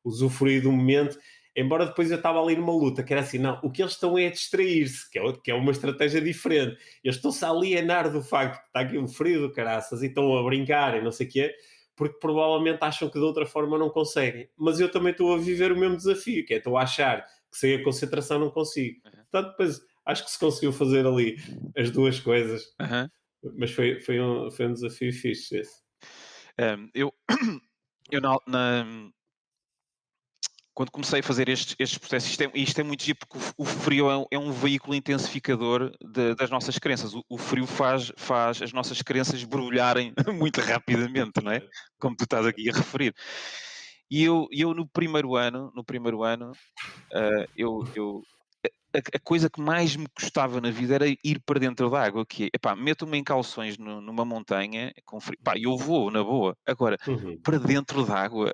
usufruir do momento, embora depois eu estava ali numa luta, que era assim, não, o que eles estão é a distrair-se, que é uma estratégia diferente. Eles estão-se a alienar do facto que está aqui um frio do caraças e estão a brincar e não sei o quê, porque provavelmente acham que de outra forma não conseguem. Mas eu também estou a viver o mesmo desafio, que é estou a achar que sem a concentração não consigo. Aham, Portanto, depois acho que se conseguiu fazer ali as duas coisas, aham. mas foi um desafio fixe esse. Eu eu quando comecei a fazer estes processos, isto é muito giro, porque o frio é um veículo intensificador das nossas crenças. O frio faz as nossas crenças borbulharem muito rapidamente, não é? Como tu estás aqui a referir. E eu no primeiro ano, eu a coisa que mais me custava na vida era ir para dentro da água, que é, epá, meto-me em calções numa montanha com frio, pá, eu vou na boa. Agora, Uhum, para dentro da água,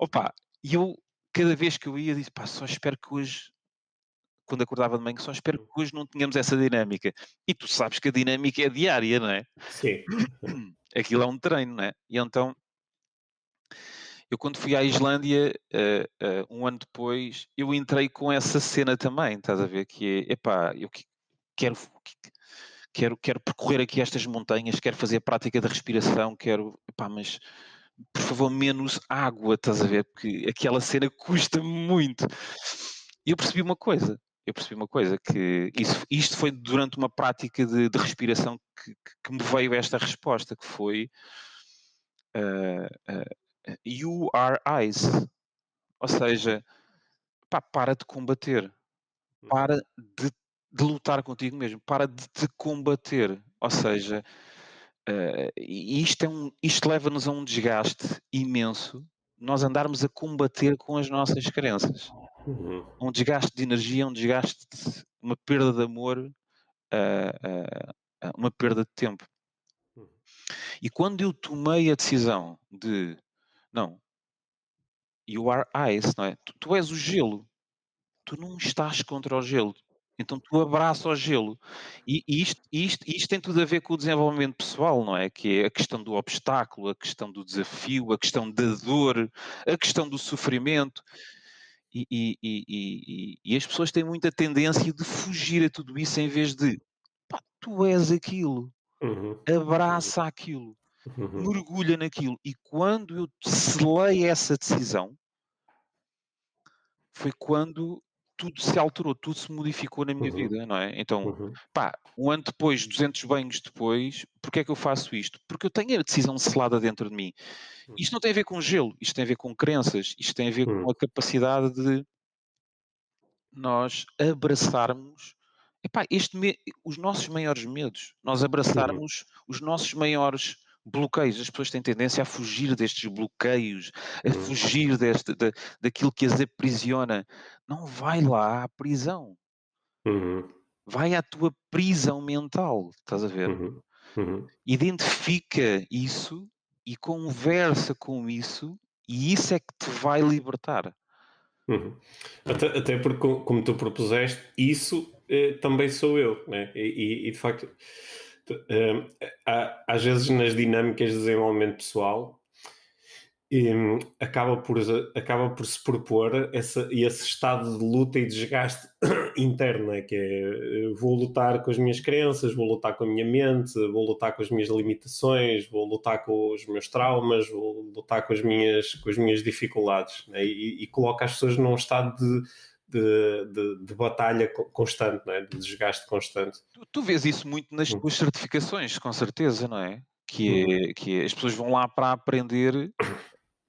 opa, e eu cada vez que eu ia disse: "Pá, só espero que hoje", quando acordava de manhã, "só espero que hoje não tenhamos essa dinâmica". E tu sabes que a dinâmica é diária, não é? sim. Aquilo é um treino, não é? E então, eu quando fui à Islândia, 1 ano depois, eu entrei com essa cena também, estás a ver? Que é: "Epá, eu quero quero percorrer aqui estas montanhas, quero fazer a prática da respiração, quero, epá, mas por favor, menos água", estás a ver? Porque aquela cena custa muito. E eu percebi uma coisa, que isto foi durante uma prática de respiração que me veio esta resposta, que foi, "You are ice", ou seja, pá, para de combater, Uhum, para de lutar contigo mesmo, para de te combater, ou seja, e isto leva-nos a um desgaste imenso, nós andarmos a combater com as nossas crenças. uhum, Um desgaste de energia, um desgaste de uma perda de amor, uma perda de tempo. uhum, E quando eu tomei a decisão de: "Não, you are ice", não é? Tu és o gelo, tu não estás contra o gelo, então tu abraça o gelo. E isto tem tudo a ver com o desenvolvimento pessoal, não é? Que é a questão do obstáculo, a questão do desafio, a questão da dor, a questão do sofrimento. E as pessoas têm muita tendência de fugir a tudo isso, em vez de: "Pá, tu és aquilo, uhum, uhum, abraça aquilo, uhum, mergulha naquilo". E quando eu selei essa decisão, foi quando tudo se alterou, tudo se modificou na minha uhum, vida, não é? Então, uhum, pá, 1 ano depois, 200 banhos depois, porque é que eu faço isto? Porque eu tenho a decisão selada dentro de mim. Isto não tem a ver com gelo, isto tem a ver com crenças, isto tem a ver com uhum, a capacidade de nós abraçarmos, epá, os nossos maiores medos, nós uhum, abraçarmos os nossos maiores bloqueios. As pessoas têm tendência a fugir destes bloqueios, a Uhum. fugir daquilo que as aprisiona. Não vai lá à prisão. Uhum. Vai à tua prisão mental, estás a ver? Uhum. Uhum. Identifica isso e conversa com isso, e isso é que te vai libertar. Uhum. Até porque, como tu propuseste, isso também sou eu, né? E de facto, às vezes nas dinâmicas de desenvolvimento pessoal, acaba por se propor esse estado de luta e desgaste interno, né? Que é vou lutar com as minhas crenças, vou lutar com a minha mente, vou lutar com as minhas limitações, vou lutar com os meus traumas, vou lutar com as minhas dificuldades, né? E coloca as pessoas num estado de batalha constante, né? De desgaste constante. Tu vês isso muito nas Uhum. tuas certificações, com certeza, não é? Uhum. As pessoas vão lá para aprender,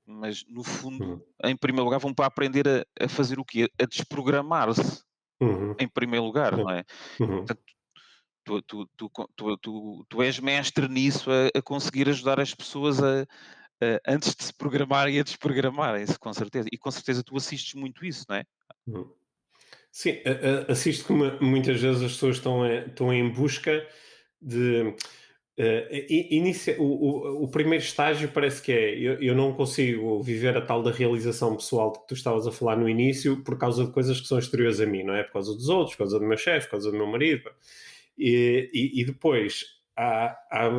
mas no Uhum. fundo, em primeiro lugar, vão para aprender a fazer o quê? A desprogramar-se, Uhum. em primeiro lugar, É. não é? Uhum. Portanto, tu és mestre nisso, a conseguir ajudar as pessoas antes de se programarem, a desprogramarem-se, com certeza. E com certeza tu assistes muito isso, não é? Uhum. Sim, assisto que muitas vezes as pessoas estão em busca de. O primeiro estágio parece que é eu não consigo viver a tal da realização pessoal que tu estavas a falar no início por causa de coisas que são exteriores a mim, não é? Por causa dos outros, por causa do meu chefe, por causa do meu marido. E depois há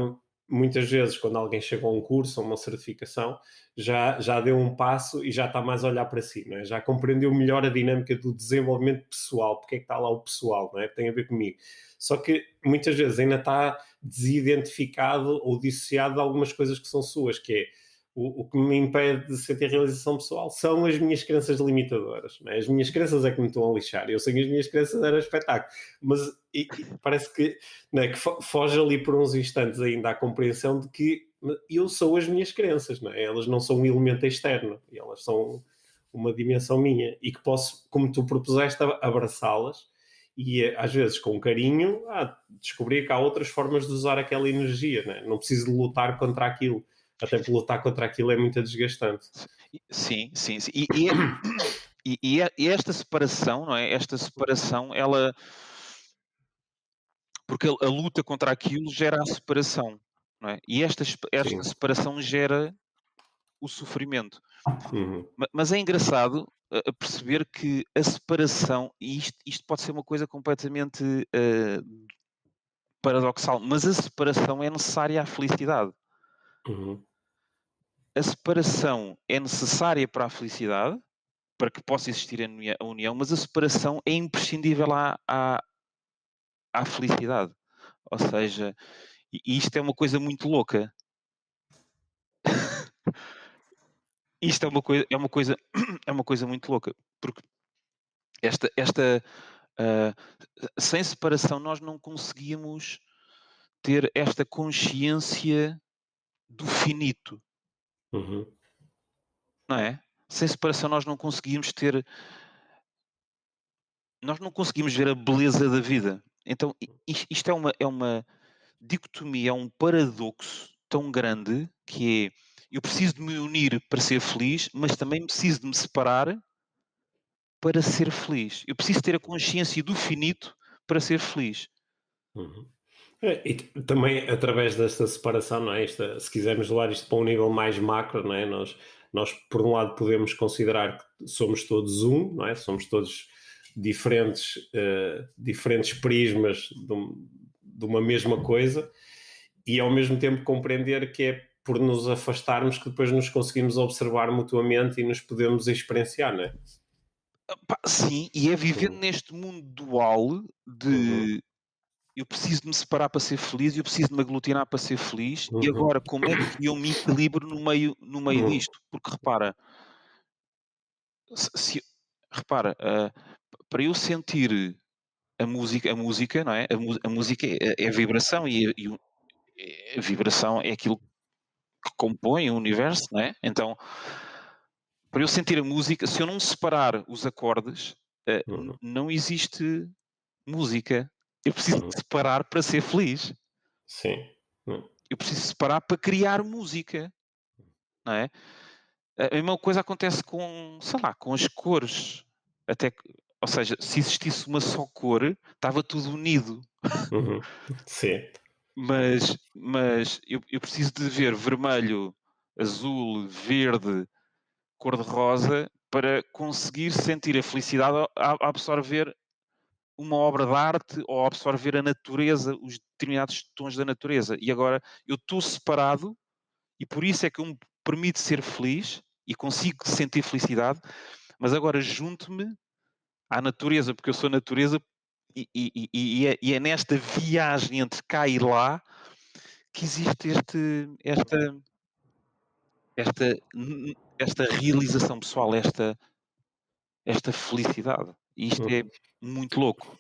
muitas vezes quando alguém chega a um curso ou uma certificação já deu um passo e já está mais a olhar para si, não é? Já compreendeu melhor a dinâmica do desenvolvimento pessoal, porque é que está lá o pessoal, não é? Tem a ver comigo. Só que muitas vezes ainda está desidentificado ou dissociado de algumas coisas que são suas, que é o que me impede de sentir realização pessoal são as minhas crenças limitadoras. Não é? As minhas crenças é que me estão a lixar. Eu sei que as minhas crenças eram espetáculo, mas parece que, não é, que foge ali por uns instantes ainda à compreensão de que eu sou as minhas crenças, não é? Elas não são um elemento externo, elas são uma dimensão minha e que posso, como tu propuseste, abraçá-las e às vezes com carinho descobrir que há outras formas de usar aquela energia, não é? Não preciso de lutar contra aquilo, até porque lutar contra aquilo é muito desgastante. Sim, sim, sim. E esta separação, não é? Esta separação, ela. Porque a luta contra aquilo gera a separação, não é? E esta Sim. separação gera o sofrimento. Uhum. Mas é engraçado a perceber que a separação, e isto pode ser uma coisa completamente paradoxal, mas a separação é necessária à felicidade. Uhum. A separação é necessária para a felicidade, para que possa existir a união, mas a separação é imprescindível à felicidade. Ou seja, e isto é uma coisa muito louca. Isto é uma coisa é uma coisa muito louca, porque esta ah, sem separação nós não conseguimos ter esta consciência do finito, Uhum. não é? Sem separação nós não conseguimos ver a beleza da vida. Então isto é uma dicotomia, é um paradoxo tão grande que é eu preciso de me unir para ser feliz, mas também preciso de me separar para ser feliz. Eu preciso ter a consciência do finito para ser feliz. Uhum. E também através desta separação, não é? Se quisermos levar isto para um nível mais macro, não é? Nós, por um lado, podemos considerar que somos todos um, não é? Somos todos diferentes prismas de uma mesma coisa e, ao mesmo tempo, compreender que é por nos afastarmos que depois nos conseguimos observar mutuamente e nos podemos experienciar, não é? Pá, sim, e é viver Uhum. neste mundo dual Uhum. de eu preciso de me separar para ser feliz e eu preciso de me aglutinar para ser feliz, e Uhum. agora como é que eu me equilibro no meio Uhum. disto? Porque repara, se repara, para eu sentir a música, não é? A música é vibração a vibração é aquilo que compõe o universo, não é? Então, para eu sentir a música, se eu não separar os acordes, Uhum. não existe música. Eu preciso Uhum. de separar para ser feliz. Sim. Uhum. eu preciso separar para criar música, não é? A mesma coisa acontece com, sei lá, com as cores. Até que, ou seja, se existisse uma só cor, estava tudo unido. Uhum. Sim. Mas eu preciso de ver vermelho, azul, verde, cor-de-rosa para conseguir sentir a felicidade a absorver uma obra de arte ou a absorver a natureza, os determinados tons da natureza. E agora eu estou separado e por isso é que eu me permito ser feliz e consigo sentir felicidade, mas agora junto-me à natureza, porque eu sou natureza e é nesta viagem entre cá e lá que existe esta, esta realização pessoal, esta felicidade. E isto é Uhum. muito louco.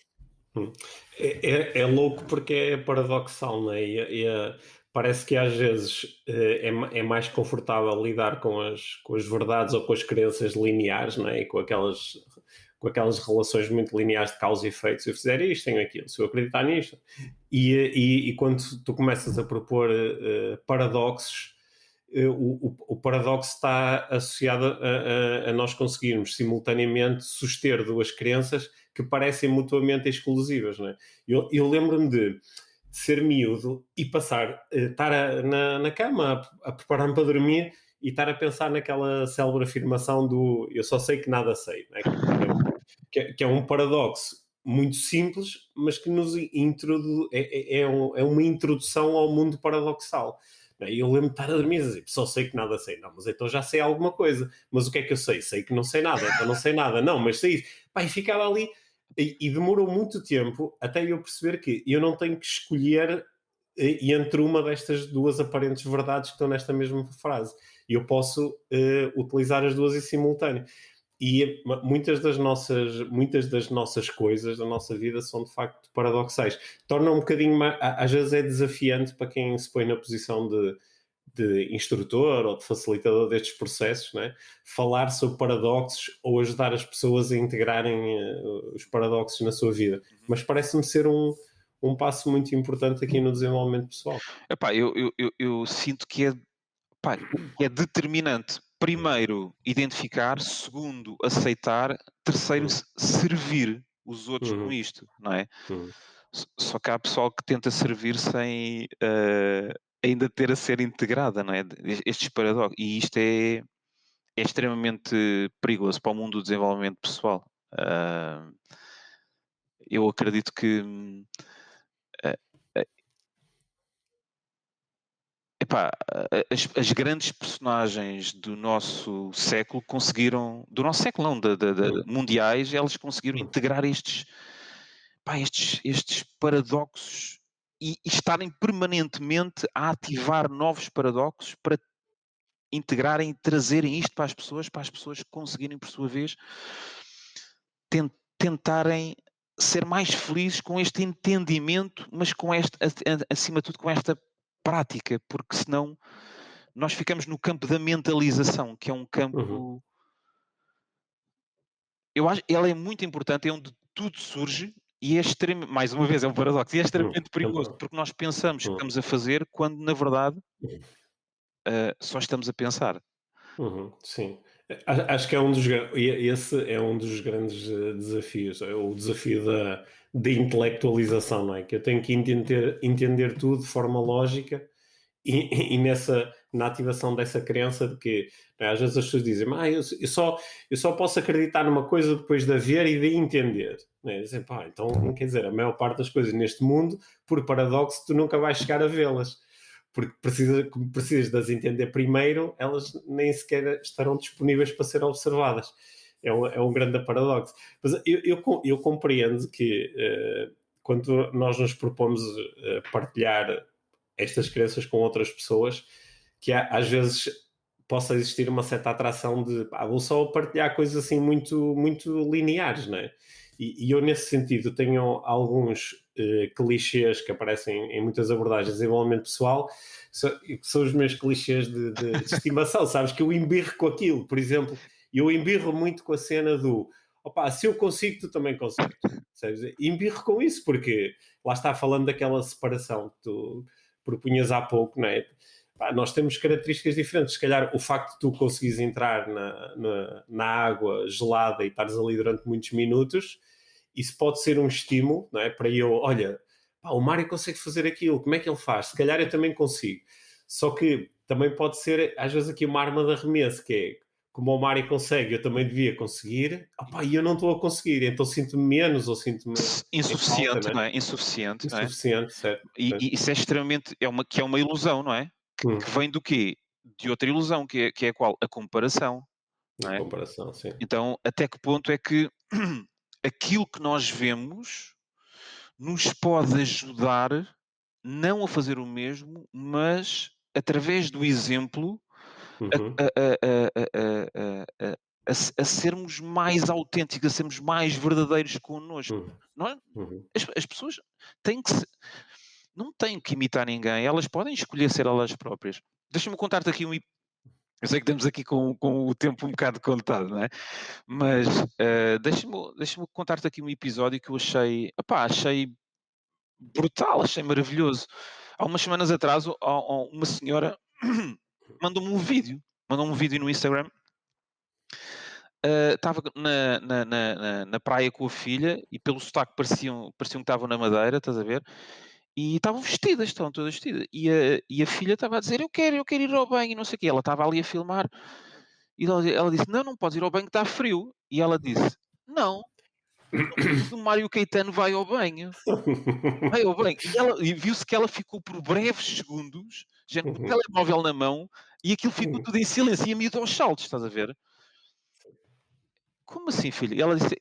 Hum. É louco porque é paradoxal, não é? Parece que às vezes é mais confortável lidar com as verdades ou com as crenças lineares, não é? E com aquelas relações muito lineares de causa e efeito. Se eu fizer isto, tenho aquilo. Se eu acreditar nisto. E quando tu começas a propor paradoxos, o paradoxo está associado a nós conseguirmos simultaneamente suster duas crenças que parecem mutuamente exclusivas. Não é? Eu lembro-me de ser miúdo e estar na cama a preparar-me para dormir e estar a pensar naquela célebre afirmação do eu só sei que nada sei, não é? Que é um paradoxo muito simples, mas que nos é uma introdução ao mundo paradoxal. E eu lembro de estar a dormir e dizer, só sei que nada sei. Não, mas então já sei alguma coisa. Mas o que é que eu sei? Sei que não sei nada, então não sei nada. Não, mas sei isso. Pá, e ficava ali. E demorou muito tempo até eu perceber que eu não tenho que escolher entre uma destas duas aparentes verdades que estão nesta mesma frase. E eu posso utilizar as duas em simultâneo. E muitas das nossas coisas da nossa vida são de facto paradoxais. Torna um bocadinho mais, às vezes é desafiante para quem se põe na posição de instrutor ou de facilitador destes processos, né? Falar sobre paradoxos ou ajudar as pessoas a integrarem os paradoxos na sua vida. Mas parece-me ser um passo muito importante aqui no desenvolvimento pessoal. Epá, eu sinto que pá, que é determinante. Primeiro, identificar. Segundo, aceitar. Terceiro, Uhum, servir os outros com uhum, isto, não é? uhum, Só que há pessoal que tenta servir sem ainda ter a ser integrada, não é? Estes paradoxos. E isto é extremamente perigoso para o mundo do desenvolvimento pessoal. Eu acredito que uh, epá, as grandes personagens do nosso século conseguiram, do nosso século não, uhum, mundiais, elas conseguiram uhum, integrar estes paradoxos e estarem permanentemente a ativar novos paradoxos para integrarem e trazerem isto para as pessoas conseguirem, por sua vez, tentarem ser mais felizes com este entendimento, mas com acima de tudo, com esta prática, porque senão nós ficamos no campo da mentalização, que é um uhum, campo. Eu acho ela é muito importante, é onde tudo surge e é extremamente, mais uma vez, é um paradoxo, e é uhum. extremamente perigoso, Então, porque nós pensamos que uhum. estamos a fazer quando, na verdade, só estamos a pensar. Uhum, sim. Acho que é esse é um dos grandes desafios, é o desafio da intelectualização, não é? Que eu tenho que entender tudo de forma lógica e na ativação dessa crença de que não é? Às vezes as pessoas dizem, eu só posso acreditar numa coisa depois de a ver e de entender. Não é? Dizem, pá, então quer dizer, a maior parte das coisas neste mundo, por paradoxo, tu nunca vais chegar a vê-las porque como precisas de as entender primeiro, elas nem sequer estarão disponíveis para ser observadas. É um grande paradoxo. Mas eu compreendo que quando nós nos propomos partilhar estas crenças com outras pessoas, que às vezes possa existir uma certa atração de vou só partilhar coisas assim muito lineares, não é? E eu, nesse sentido, tenho alguns clichês que aparecem em muitas abordagens de desenvolvimento pessoal, que são os meus clichês de estimação, sabes? Que eu embirro com aquilo, por exemplo, eu embirro muito com a cena do opá, se eu consigo, tu também consegues. Sabes? Embirro com isso, porque lá está falando daquela separação. propunhas há pouco, não é? Pá, nós temos características diferentes. Se calhar o facto de tu conseguires entrar na água gelada e estares ali durante muitos minutos, isso pode ser um estímulo, não é? Para eu, olha, pá, o Mário consegue fazer aquilo, como é que ele faz? Se calhar eu também consigo. Só que também pode ser, às vezes, aqui uma arma de arremesso, que é como o Mário consegue, eu também devia conseguir, opá, e eu não estou a conseguir, então sinto-me menos ou sinto-me em falta, Insuficiente, não não é? é? Insuficiente, não é? Insuficiente, certo? Certo. E isso é extremamente é uma ilusão, não é? Que Hum, vem do quê? De outra ilusão, que é qual? A comparação, na não é? comparação, sim. Então, até que ponto é que aquilo que nós vemos nos pode ajudar não a fazer o mesmo, mas através do exemplo Uhum, a sermos mais autênticos, a sermos mais verdadeiros connosco. uhum, Nós, uhum. as pessoas têm que não têm que imitar ninguém, elas podem escolher ser elas próprias. Deixa-me contar-te aqui eu sei que estamos aqui com o tempo um bocado contado, não é? Mas deixa-me contar-te aqui um episódio que eu achei brutal, achei maravilhoso. Há umas semanas atrás, uma senhora mandou-me um vídeo no Instagram. Estava na praia com a filha e pelo sotaque pareciam que estavam na Madeira, estás a ver? E estavam todas vestidas. E a filha estava a dizer: eu quero ir ao banho, e não sei o quê. Ela estava ali a filmar e ela disse: não, não podes ir ao banho, que está frio. E ela disse: não, o filho do Mário Caetano vai ao banho. Vai ao banho. E viu-se que ela ficou por breves segundos, já com o Uhum, telemóvel na mão, e aquilo ficou uhum, tudo em silêncio, e a miúda aos saltos, estás a ver? Como assim, filho? E ela disse: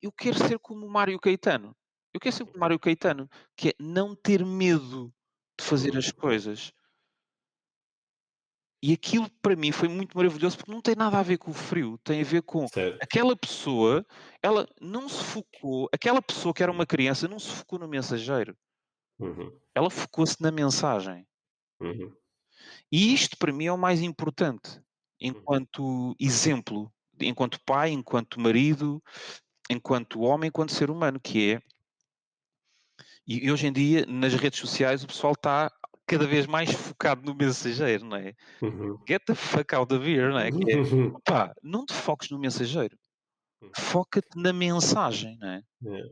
eu quero ser como o Mário Caetano. Eu quero ser como o Mário Caetano, que é não ter medo de fazer as uhum. coisas. E aquilo para mim foi muito maravilhoso, porque não tem nada a ver com o frio, tem a ver com Certo. aquela pessoa, ela não se focou, aquela pessoa que era uma criança não se focou no mensageiro, Uhum, ela focou-se na mensagem. uhum, E isto para mim é o mais importante, uhum. enquanto exemplo, enquanto pai, enquanto marido, enquanto homem, enquanto ser humano, que é. E hoje em dia, nas redes sociais, o pessoal está cada vez mais focado no mensageiro, não é? Uhum. Get the fuck out of here, não é? Que é, Uhum. opá, não te foques no mensageiro, Uhum. foca-te na mensagem, não é? É.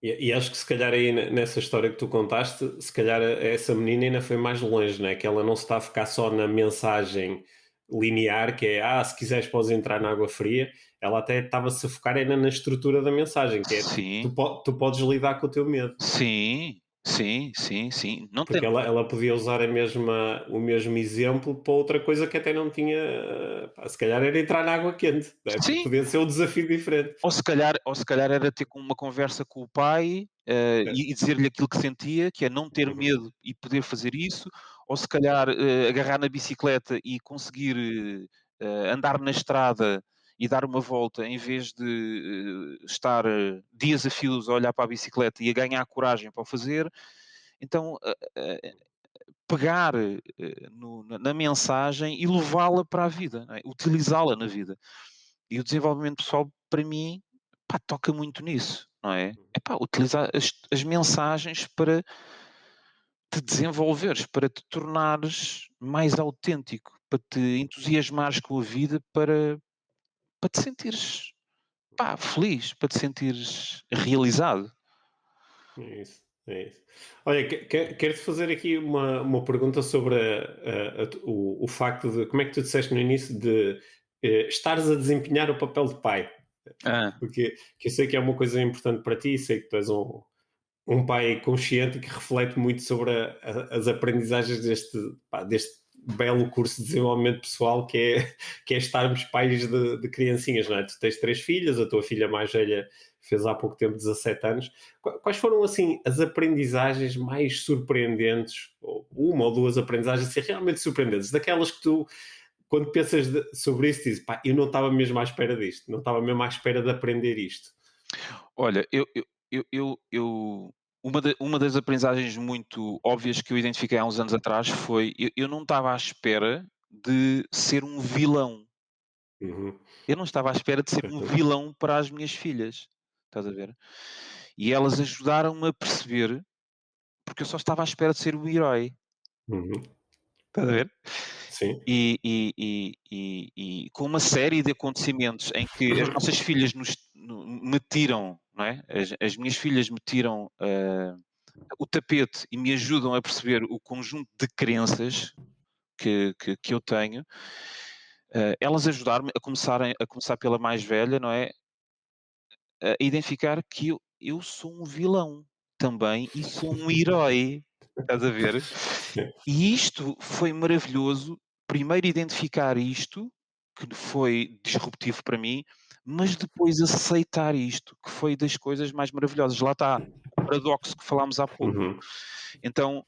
E acho que se calhar aí nessa história que tu contaste, se calhar essa menina ainda foi mais longe, né? Que ela não se está a ficar só na mensagem linear, que é se quiseres podes entrar na água fria, ela até estava-se a focar ainda na estrutura da mensagem, que é Sim, tu podes lidar com o teu medo. sim, sim, sim, sim. Não tem. Porque ela podia usar o mesmo exemplo para outra coisa que até não tinha. Pá, se calhar era entrar na água quente, né? Sim, Podia ser um desafio diferente. ou se calhar era ter uma conversa com o pai, É. e dizer-lhe aquilo que sentia, que é não ter Uhum. medo e poder fazer isso, ou se calhar, agarrar na bicicleta e conseguir, andar na estrada e dar uma volta em vez de, estar, dias a fios a olhar para a bicicleta e a ganhar coragem para o fazer. Então, pegar, na mensagem e levá-la para a vida, não é? Utilizá-la na vida. E o desenvolvimento pessoal, para mim, pá, toca muito nisso, não é? É pá, utilizar as mensagens para te desenvolveres, para te tornares mais autêntico, para te entusiasmares com a vida, para te sentires, pá, feliz, para te sentires realizado. É isso, é isso. Olha, quero-te fazer aqui uma pergunta sobre o facto de como é que tu disseste no início de estares a desempenhar o papel de pai. Ah, Porque que eu sei que é uma coisa importante para ti, sei que tu és um pai consciente que reflete muito sobre as aprendizagens deste belo curso de desenvolvimento pessoal que é estarmos pais de criancinhas, não é? Tu tens 3 filhas, a tua filha mais velha fez há pouco tempo 17 anos. Quais foram, assim, as aprendizagens mais surpreendentes, ou uma ou duas aprendizagens assim, realmente surpreendentes, daquelas que tu, quando pensas sobre isso, dizes, pá, eu não estava mesmo à espera disto, não estava mesmo à espera de aprender isto. olha, uma das aprendizagens muito óbvias que eu identifiquei há uns anos atrás foi, eu não estava à espera de ser um vilão. Uhum. Eu não estava à espera de ser um Uhum. vilão para as minhas filhas, estás a ver? E elas ajudaram-me a perceber, porque eu só estava à espera de ser o herói. Uhum. Estás a ver? Sim. Com uma série de acontecimentos em que as nossas filhas me tiram, não é? As minhas filhas me tiram, o tapete e me ajudam a perceber o conjunto de crenças que eu tenho, elas ajudaram-me a começar pela mais velha, não é? A identificar que eu sou um vilão também e sou um herói. Estás a ver? Sim. E isto foi maravilhoso, primeiro identificar isto, que foi disruptivo para mim, mas depois aceitar isto, que foi das coisas mais maravilhosas. Lá está, o paradoxo que falámos há pouco. Uhum. Então,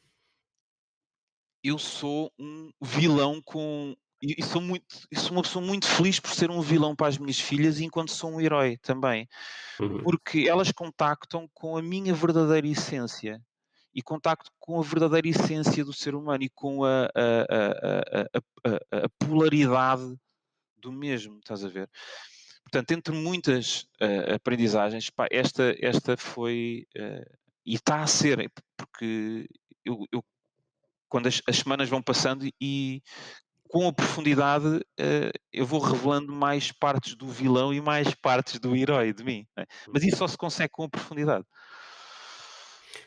eu sou um vilão e sou uma pessoa muito feliz por ser um vilão para as minhas filhas, enquanto sou um herói também, Uhum. porque elas contactam com a minha verdadeira essência. E contacto com a verdadeira essência do ser humano e com a polaridade do mesmo, estás a ver? Portanto, entre muitas aprendizagens, pá, esta foi, e está a ser, porque eu quando as semanas vão passando e com a profundidade, eu vou revelando mais partes do vilão e mais partes do herói de mim, não é? Mas isso só se consegue com a profundidade.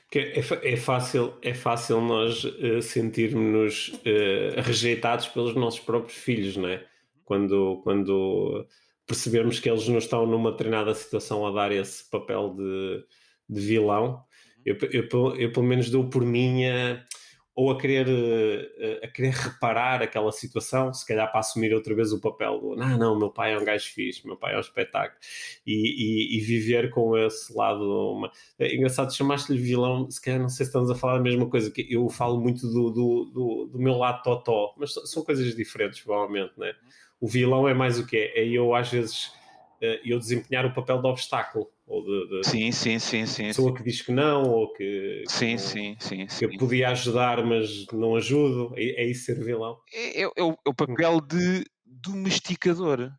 Que é fácil nós sentirmos-nos rejeitados pelos nossos próprios filhos, não é? Quando percebermos que eles não estão numa determinada situação a dar esse papel de vilão, Uhum. eu pelo menos dou por mim ou a querer reparar aquela situação, se calhar para assumir outra vez o papel do não, não, meu pai é um gajo fixe, meu pai é um espetáculo, e viver com esse lado. É engraçado, chamaste-lhe vilão, se calhar não sei se estamos a falar a mesma coisa, que eu falo muito do meu lado totó, mas são coisas diferentes, provavelmente, né? Uhum. O vilão é mais o quê? É eu, às vezes, eu desempenhar o papel de obstáculo, ou Sim, sim, sim, de sim, sim. pessoa que diz que não, ou que Sim, não, sim, sim, que eu sim. podia ajudar, mas não ajudo. É isso ser vilão? É o papel de domesticador,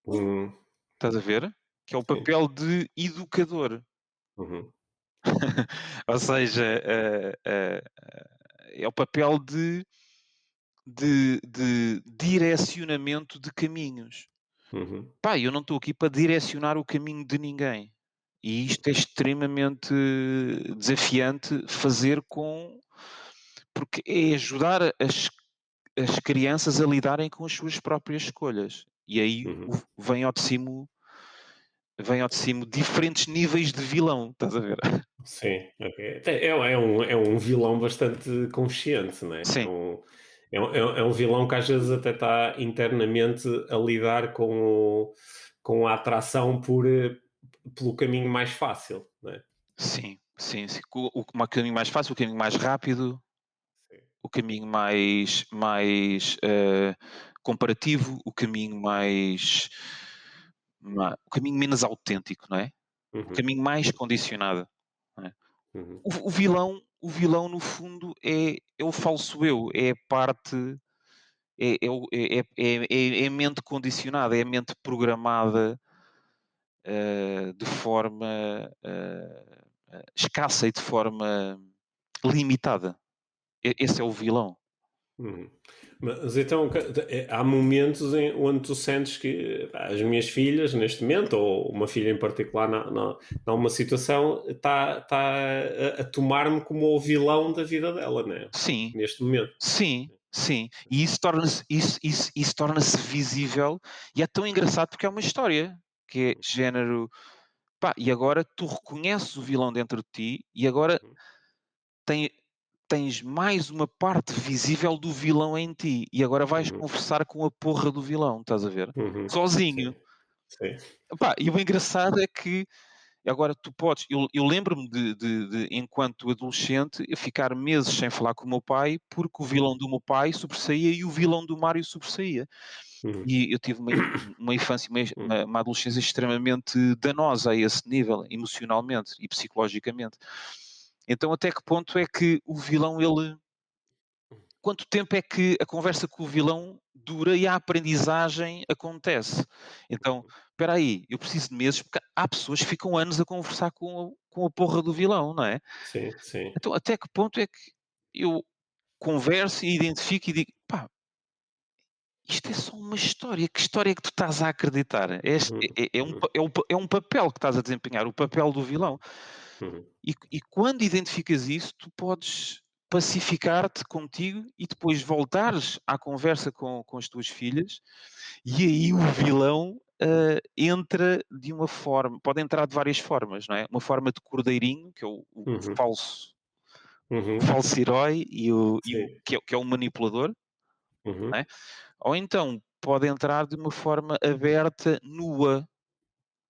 Hum, estás a ver? Que é o sim. papel de educador. Uhum, Ou seja, é o papel de direcionamento de caminhos. uhum, Pá, eu não estou aqui para direcionar o caminho de ninguém. E isto é extremamente desafiante fazer porque é ajudar as crianças a lidarem com as suas próprias escolhas. E aí uhum. vem ao de cimo diferentes níveis de vilão, estás a ver? Sim, ok. É um vilão bastante consciente, né? Sim, É um vilão que às vezes até está internamente a lidar com a atração pelo caminho mais fácil, né? sim, sim, sim. O caminho mais fácil, o caminho mais rápido, Sim. o caminho mais comparativo, o caminho menos autêntico, não é? O Uhum, caminho mais condicionado, não é? uhum, O vilão no fundo é o falso eu, é a parte, é a mente condicionada, é a mente programada, de forma, escassa e de forma limitada. Esse é o vilão. uhum. Mas então há momentos onde tu sentes que pá, as minhas filhas, neste momento, ou uma filha em particular, numa situação, está a tomar-me como o vilão da vida dela, né? Sim, Neste momento. sim, sim. E isso torna-se visível e é tão engraçado porque é uma história, que é género, pá, e agora tu reconheces o vilão dentro de ti e agora Uhum, tem tens mais uma parte visível do vilão em ti e agora vais uhum, conversar com a porra do vilão, estás a ver? uhum. Sozinho. Sim, sim. Epá, e o engraçado é que agora tu podes eu lembro-me de, enquanto adolescente, eu ficar meses sem falar com o meu pai, porque o vilão do meu pai sobressaía e o vilão do Mário sobressaía. Uhum, E eu tive uma infância, uhum, uma adolescência extremamente danosa a esse nível, emocionalmente e psicologicamente. Então até que ponto é que o vilão ele quanto tempo é que a conversa com o vilão dura e a aprendizagem acontece? Então, espera aí, eu preciso de meses, porque há pessoas que ficam anos a conversar com a porra do vilão, não é? sim, sim. Então, até que ponto é que eu converso e identifico e digo: "Pá, isto é só uma história, que história é que tu estás a acreditar? Uhum, uhum, É um papel que estás a desempenhar, o papel do vilão". uhum, E quando identificas isso, tu podes pacificar-te contigo e depois voltares à conversa com as tuas filhas, e aí o vilão, entra de uma forma pode entrar de várias formas, não é? Uma forma de cordeirinho, que é o uhum, falso o uhum. falso herói e o Sim. que é o manipulador, não Uhum. é? Ou então pode entrar de uma forma aberta, nua,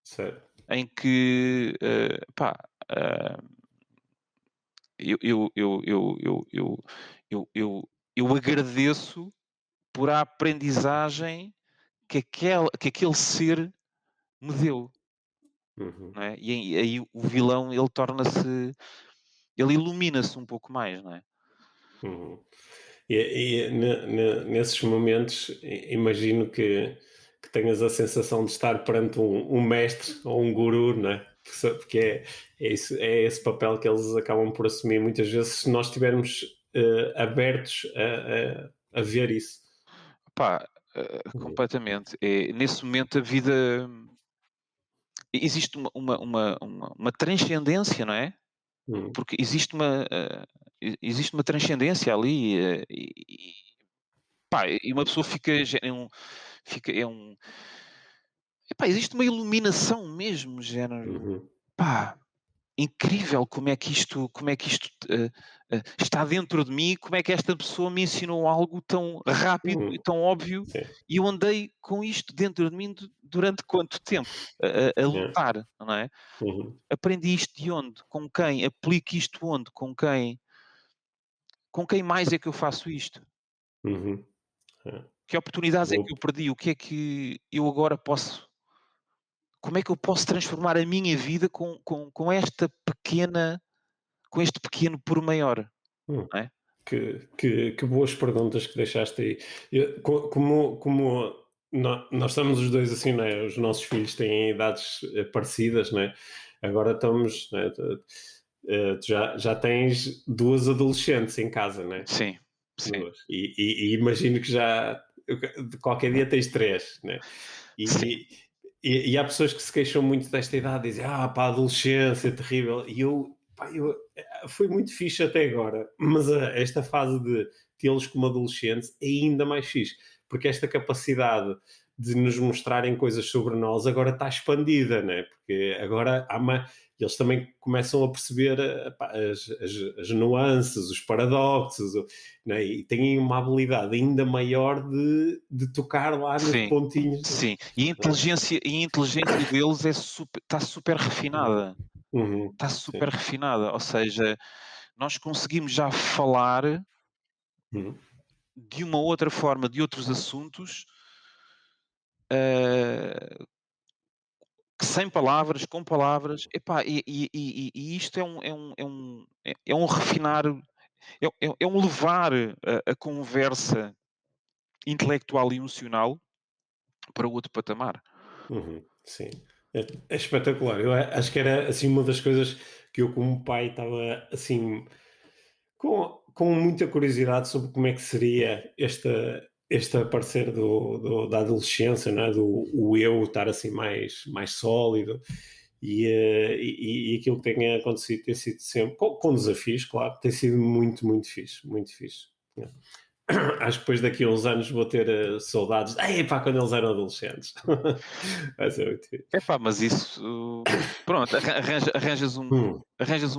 Certo. em que, pá, ah, eu eu eu eu eu eu eu agradeço por a aprendizagem que aquele ser me deu, Uhum. não é? E aí o vilão ele ilumina-se um pouco mais, não é? Uhum. Nesses momentos, imagino que tenhas a sensação de estar perante um mestre ou um guru, não é? Porque é esse papel que eles acabam por assumir muitas vezes se nós estivermos abertos a ver isso. Pá, Uhum. completamente. Nesse momento a vida existe uma transcendência, não é? Uhum. Porque existe uma transcendência ali, pá, e uma pessoa fica é um epá, existe uma iluminação mesmo, género, Uhum. pá, incrível como é que isto, está dentro de mim, como é que esta pessoa me ensinou algo tão rápido e Uhum. tão óbvio, Sim. e eu andei com isto dentro de mim durante quanto tempo? A Yeah. lutar, não é? Uhum. Aprendi isto de onde? Com quem? Aplico isto onde? Com quem? Com quem mais é que eu faço isto? Uhum. É. Que oportunidades é Boa. que eu perdi? O que é que eu agora posso como é que eu posso transformar a minha vida com esta pequena com este pequeno por maior, Hum. não é? Que boas perguntas que deixaste aí. Como nós estamos os dois assim, né? Os nossos filhos têm idades parecidas, né? Agora estamos, né? Tu já tens duas adolescentes em casa, né? Sim, sim, Duas. E imagino que já de qualquer dia tens três, né? sim, E, e há pessoas que se queixam muito desta idade, dizem, pá, a adolescência é terrível. E foi muito fixe até agora, mas esta fase de tê-los como adolescentes é ainda mais fixe, porque esta capacidade de nos mostrarem coisas sobre nós agora está expandida, né? Porque agora eles também começam a perceber pá, as nuances, os paradoxos, né? E têm uma habilidade ainda maior de tocar lá nos sim, pontinhos. sim. Né? E a inteligência deles está super Uhum. refinada, Uhum. está Sim. super refinada, ou seja, nós conseguimos já falar Uhum. de uma outra forma, de outros assuntos, ah, que sem palavras, com palavras, epá, e isto é um refinar, é um levar a conversa intelectual e emocional para outro patamar. Uhum, sim. É espetacular. Eu acho que era assim uma das coisas que eu, como pai, estava assim com muita curiosidade sobre como é que seria este aparecer da adolescência, não é? Do o eu estar assim mais sólido e aquilo que tem acontecido tem sido sempre, com desafios, claro, tem sido muito, muito fixe, muito fixe. É. Acho que depois daqui a uns anos vou ter saudades. Ei, pá, quando eles eram adolescentes. Vai ser muito fixe. Epá, mas isso, pronto, Hum, arranjas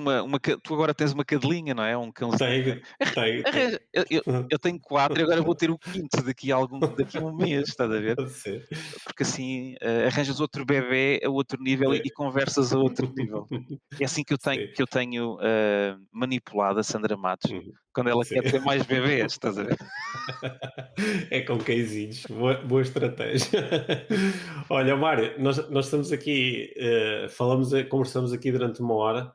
tu agora tens uma cadelinha, não é? Um cãozinho. tenho, tenho, Arranja, tenho. eu tenho 4 e agora vou ter o quinto daqui a um mês, estás a ver? Sim, Porque assim, arranjas outro bebé a outro nível e sim. conversas a outro nível. É assim Sim. que eu tenho, manipulado a Sandra Matos, Uhum. quando ela Sim. quer ter mais bebés, estás a ver? É com cãezinhos. Boa estratégia. Olha, Mário, nós estamos aqui, conversamos aqui durante uma hora.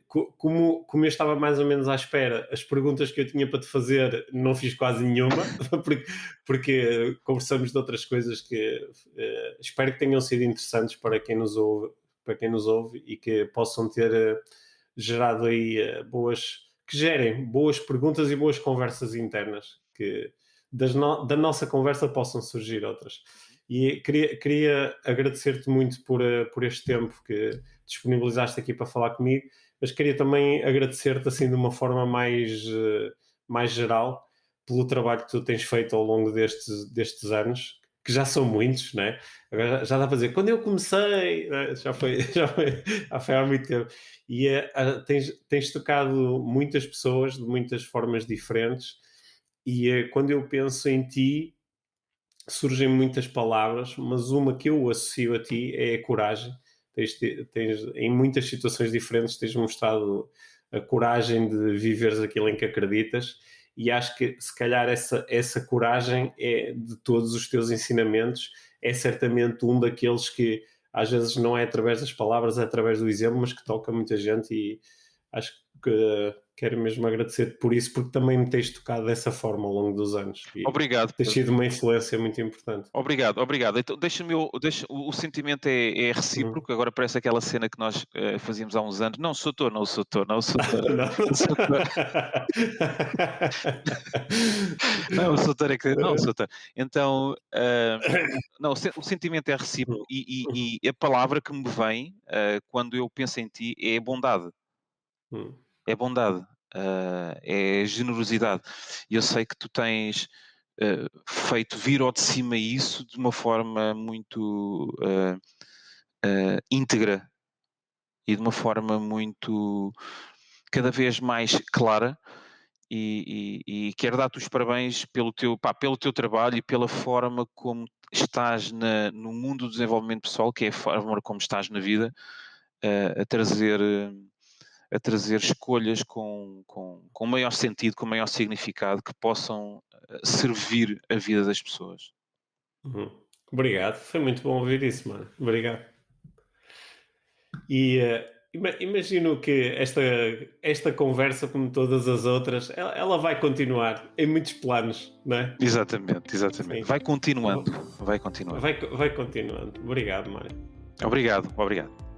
Como eu estava mais ou menos à espera, as perguntas que eu tinha para te fazer não fiz quase nenhuma, porque conversamos de outras coisas que espero que tenham sido interessantes para quem nos ouve e que possam ter gerado aí boas que gerem boas perguntas e boas conversas internas, que da nossa conversa possam surgir outras. E queria agradecer-te muito por este tempo que disponibilizaste aqui para falar comigo, mas queria também agradecer-te assim de uma forma mais geral pelo trabalho que tu tens feito ao longo destes anos, que já são muitos, né? Agora já dá para dizer, quando eu comecei, né? Já foi há muito tempo. E tens tocado muitas pessoas de muitas formas diferentes, e quando eu penso em ti, surgem muitas palavras, mas uma que eu associo a ti é a coragem. Em muitas situações diferentes, tens mostrado a coragem de viveres aquilo em que acreditas, e acho que se calhar essa coragem é de todos os teus ensinamentos, é certamente um daqueles que às vezes não é através das palavras, é através do exemplo, mas que toca muita gente, e acho que quero mesmo agradecer-te por isso, porque também me tens tocado dessa forma ao longo dos anos e Obrigado, tens Pedro. sido uma influência muito importante. Obrigado, obrigado. Então, o sentimento é Uhum. recíproco. Agora parece aquela cena que nós fazíamos há uns anos. Não sou doutor, não sou doutor, não sou doutor. Não. Não sou doutor. Não, o doutor é que. Não, sou doutor. Então, não, o sentimento é recíproco e a palavra que me vem quando eu penso em ti é bondade. Hum. É bondade, é generosidade. E eu sei que tu tens feito vir ao de cima isso de uma forma muito íntegra e de uma forma muito cada vez mais clara. E quero dar-te os parabéns pelo teu trabalho e pela forma como estás no mundo do desenvolvimento pessoal, que é a forma como estás na vida, a trazer escolhas com maior sentido, com maior significado, que possam servir a vida das pessoas. Uhum. Obrigado, foi muito bom ouvir isso, mano. Obrigado. E imagino que esta conversa, como todas as outras, ela vai continuar em muitos planos, não é? Exatamente, exatamente. Sim. Vai continuando, vai continuando. Vai continuando. Obrigado, Mário. Obrigado, obrigado.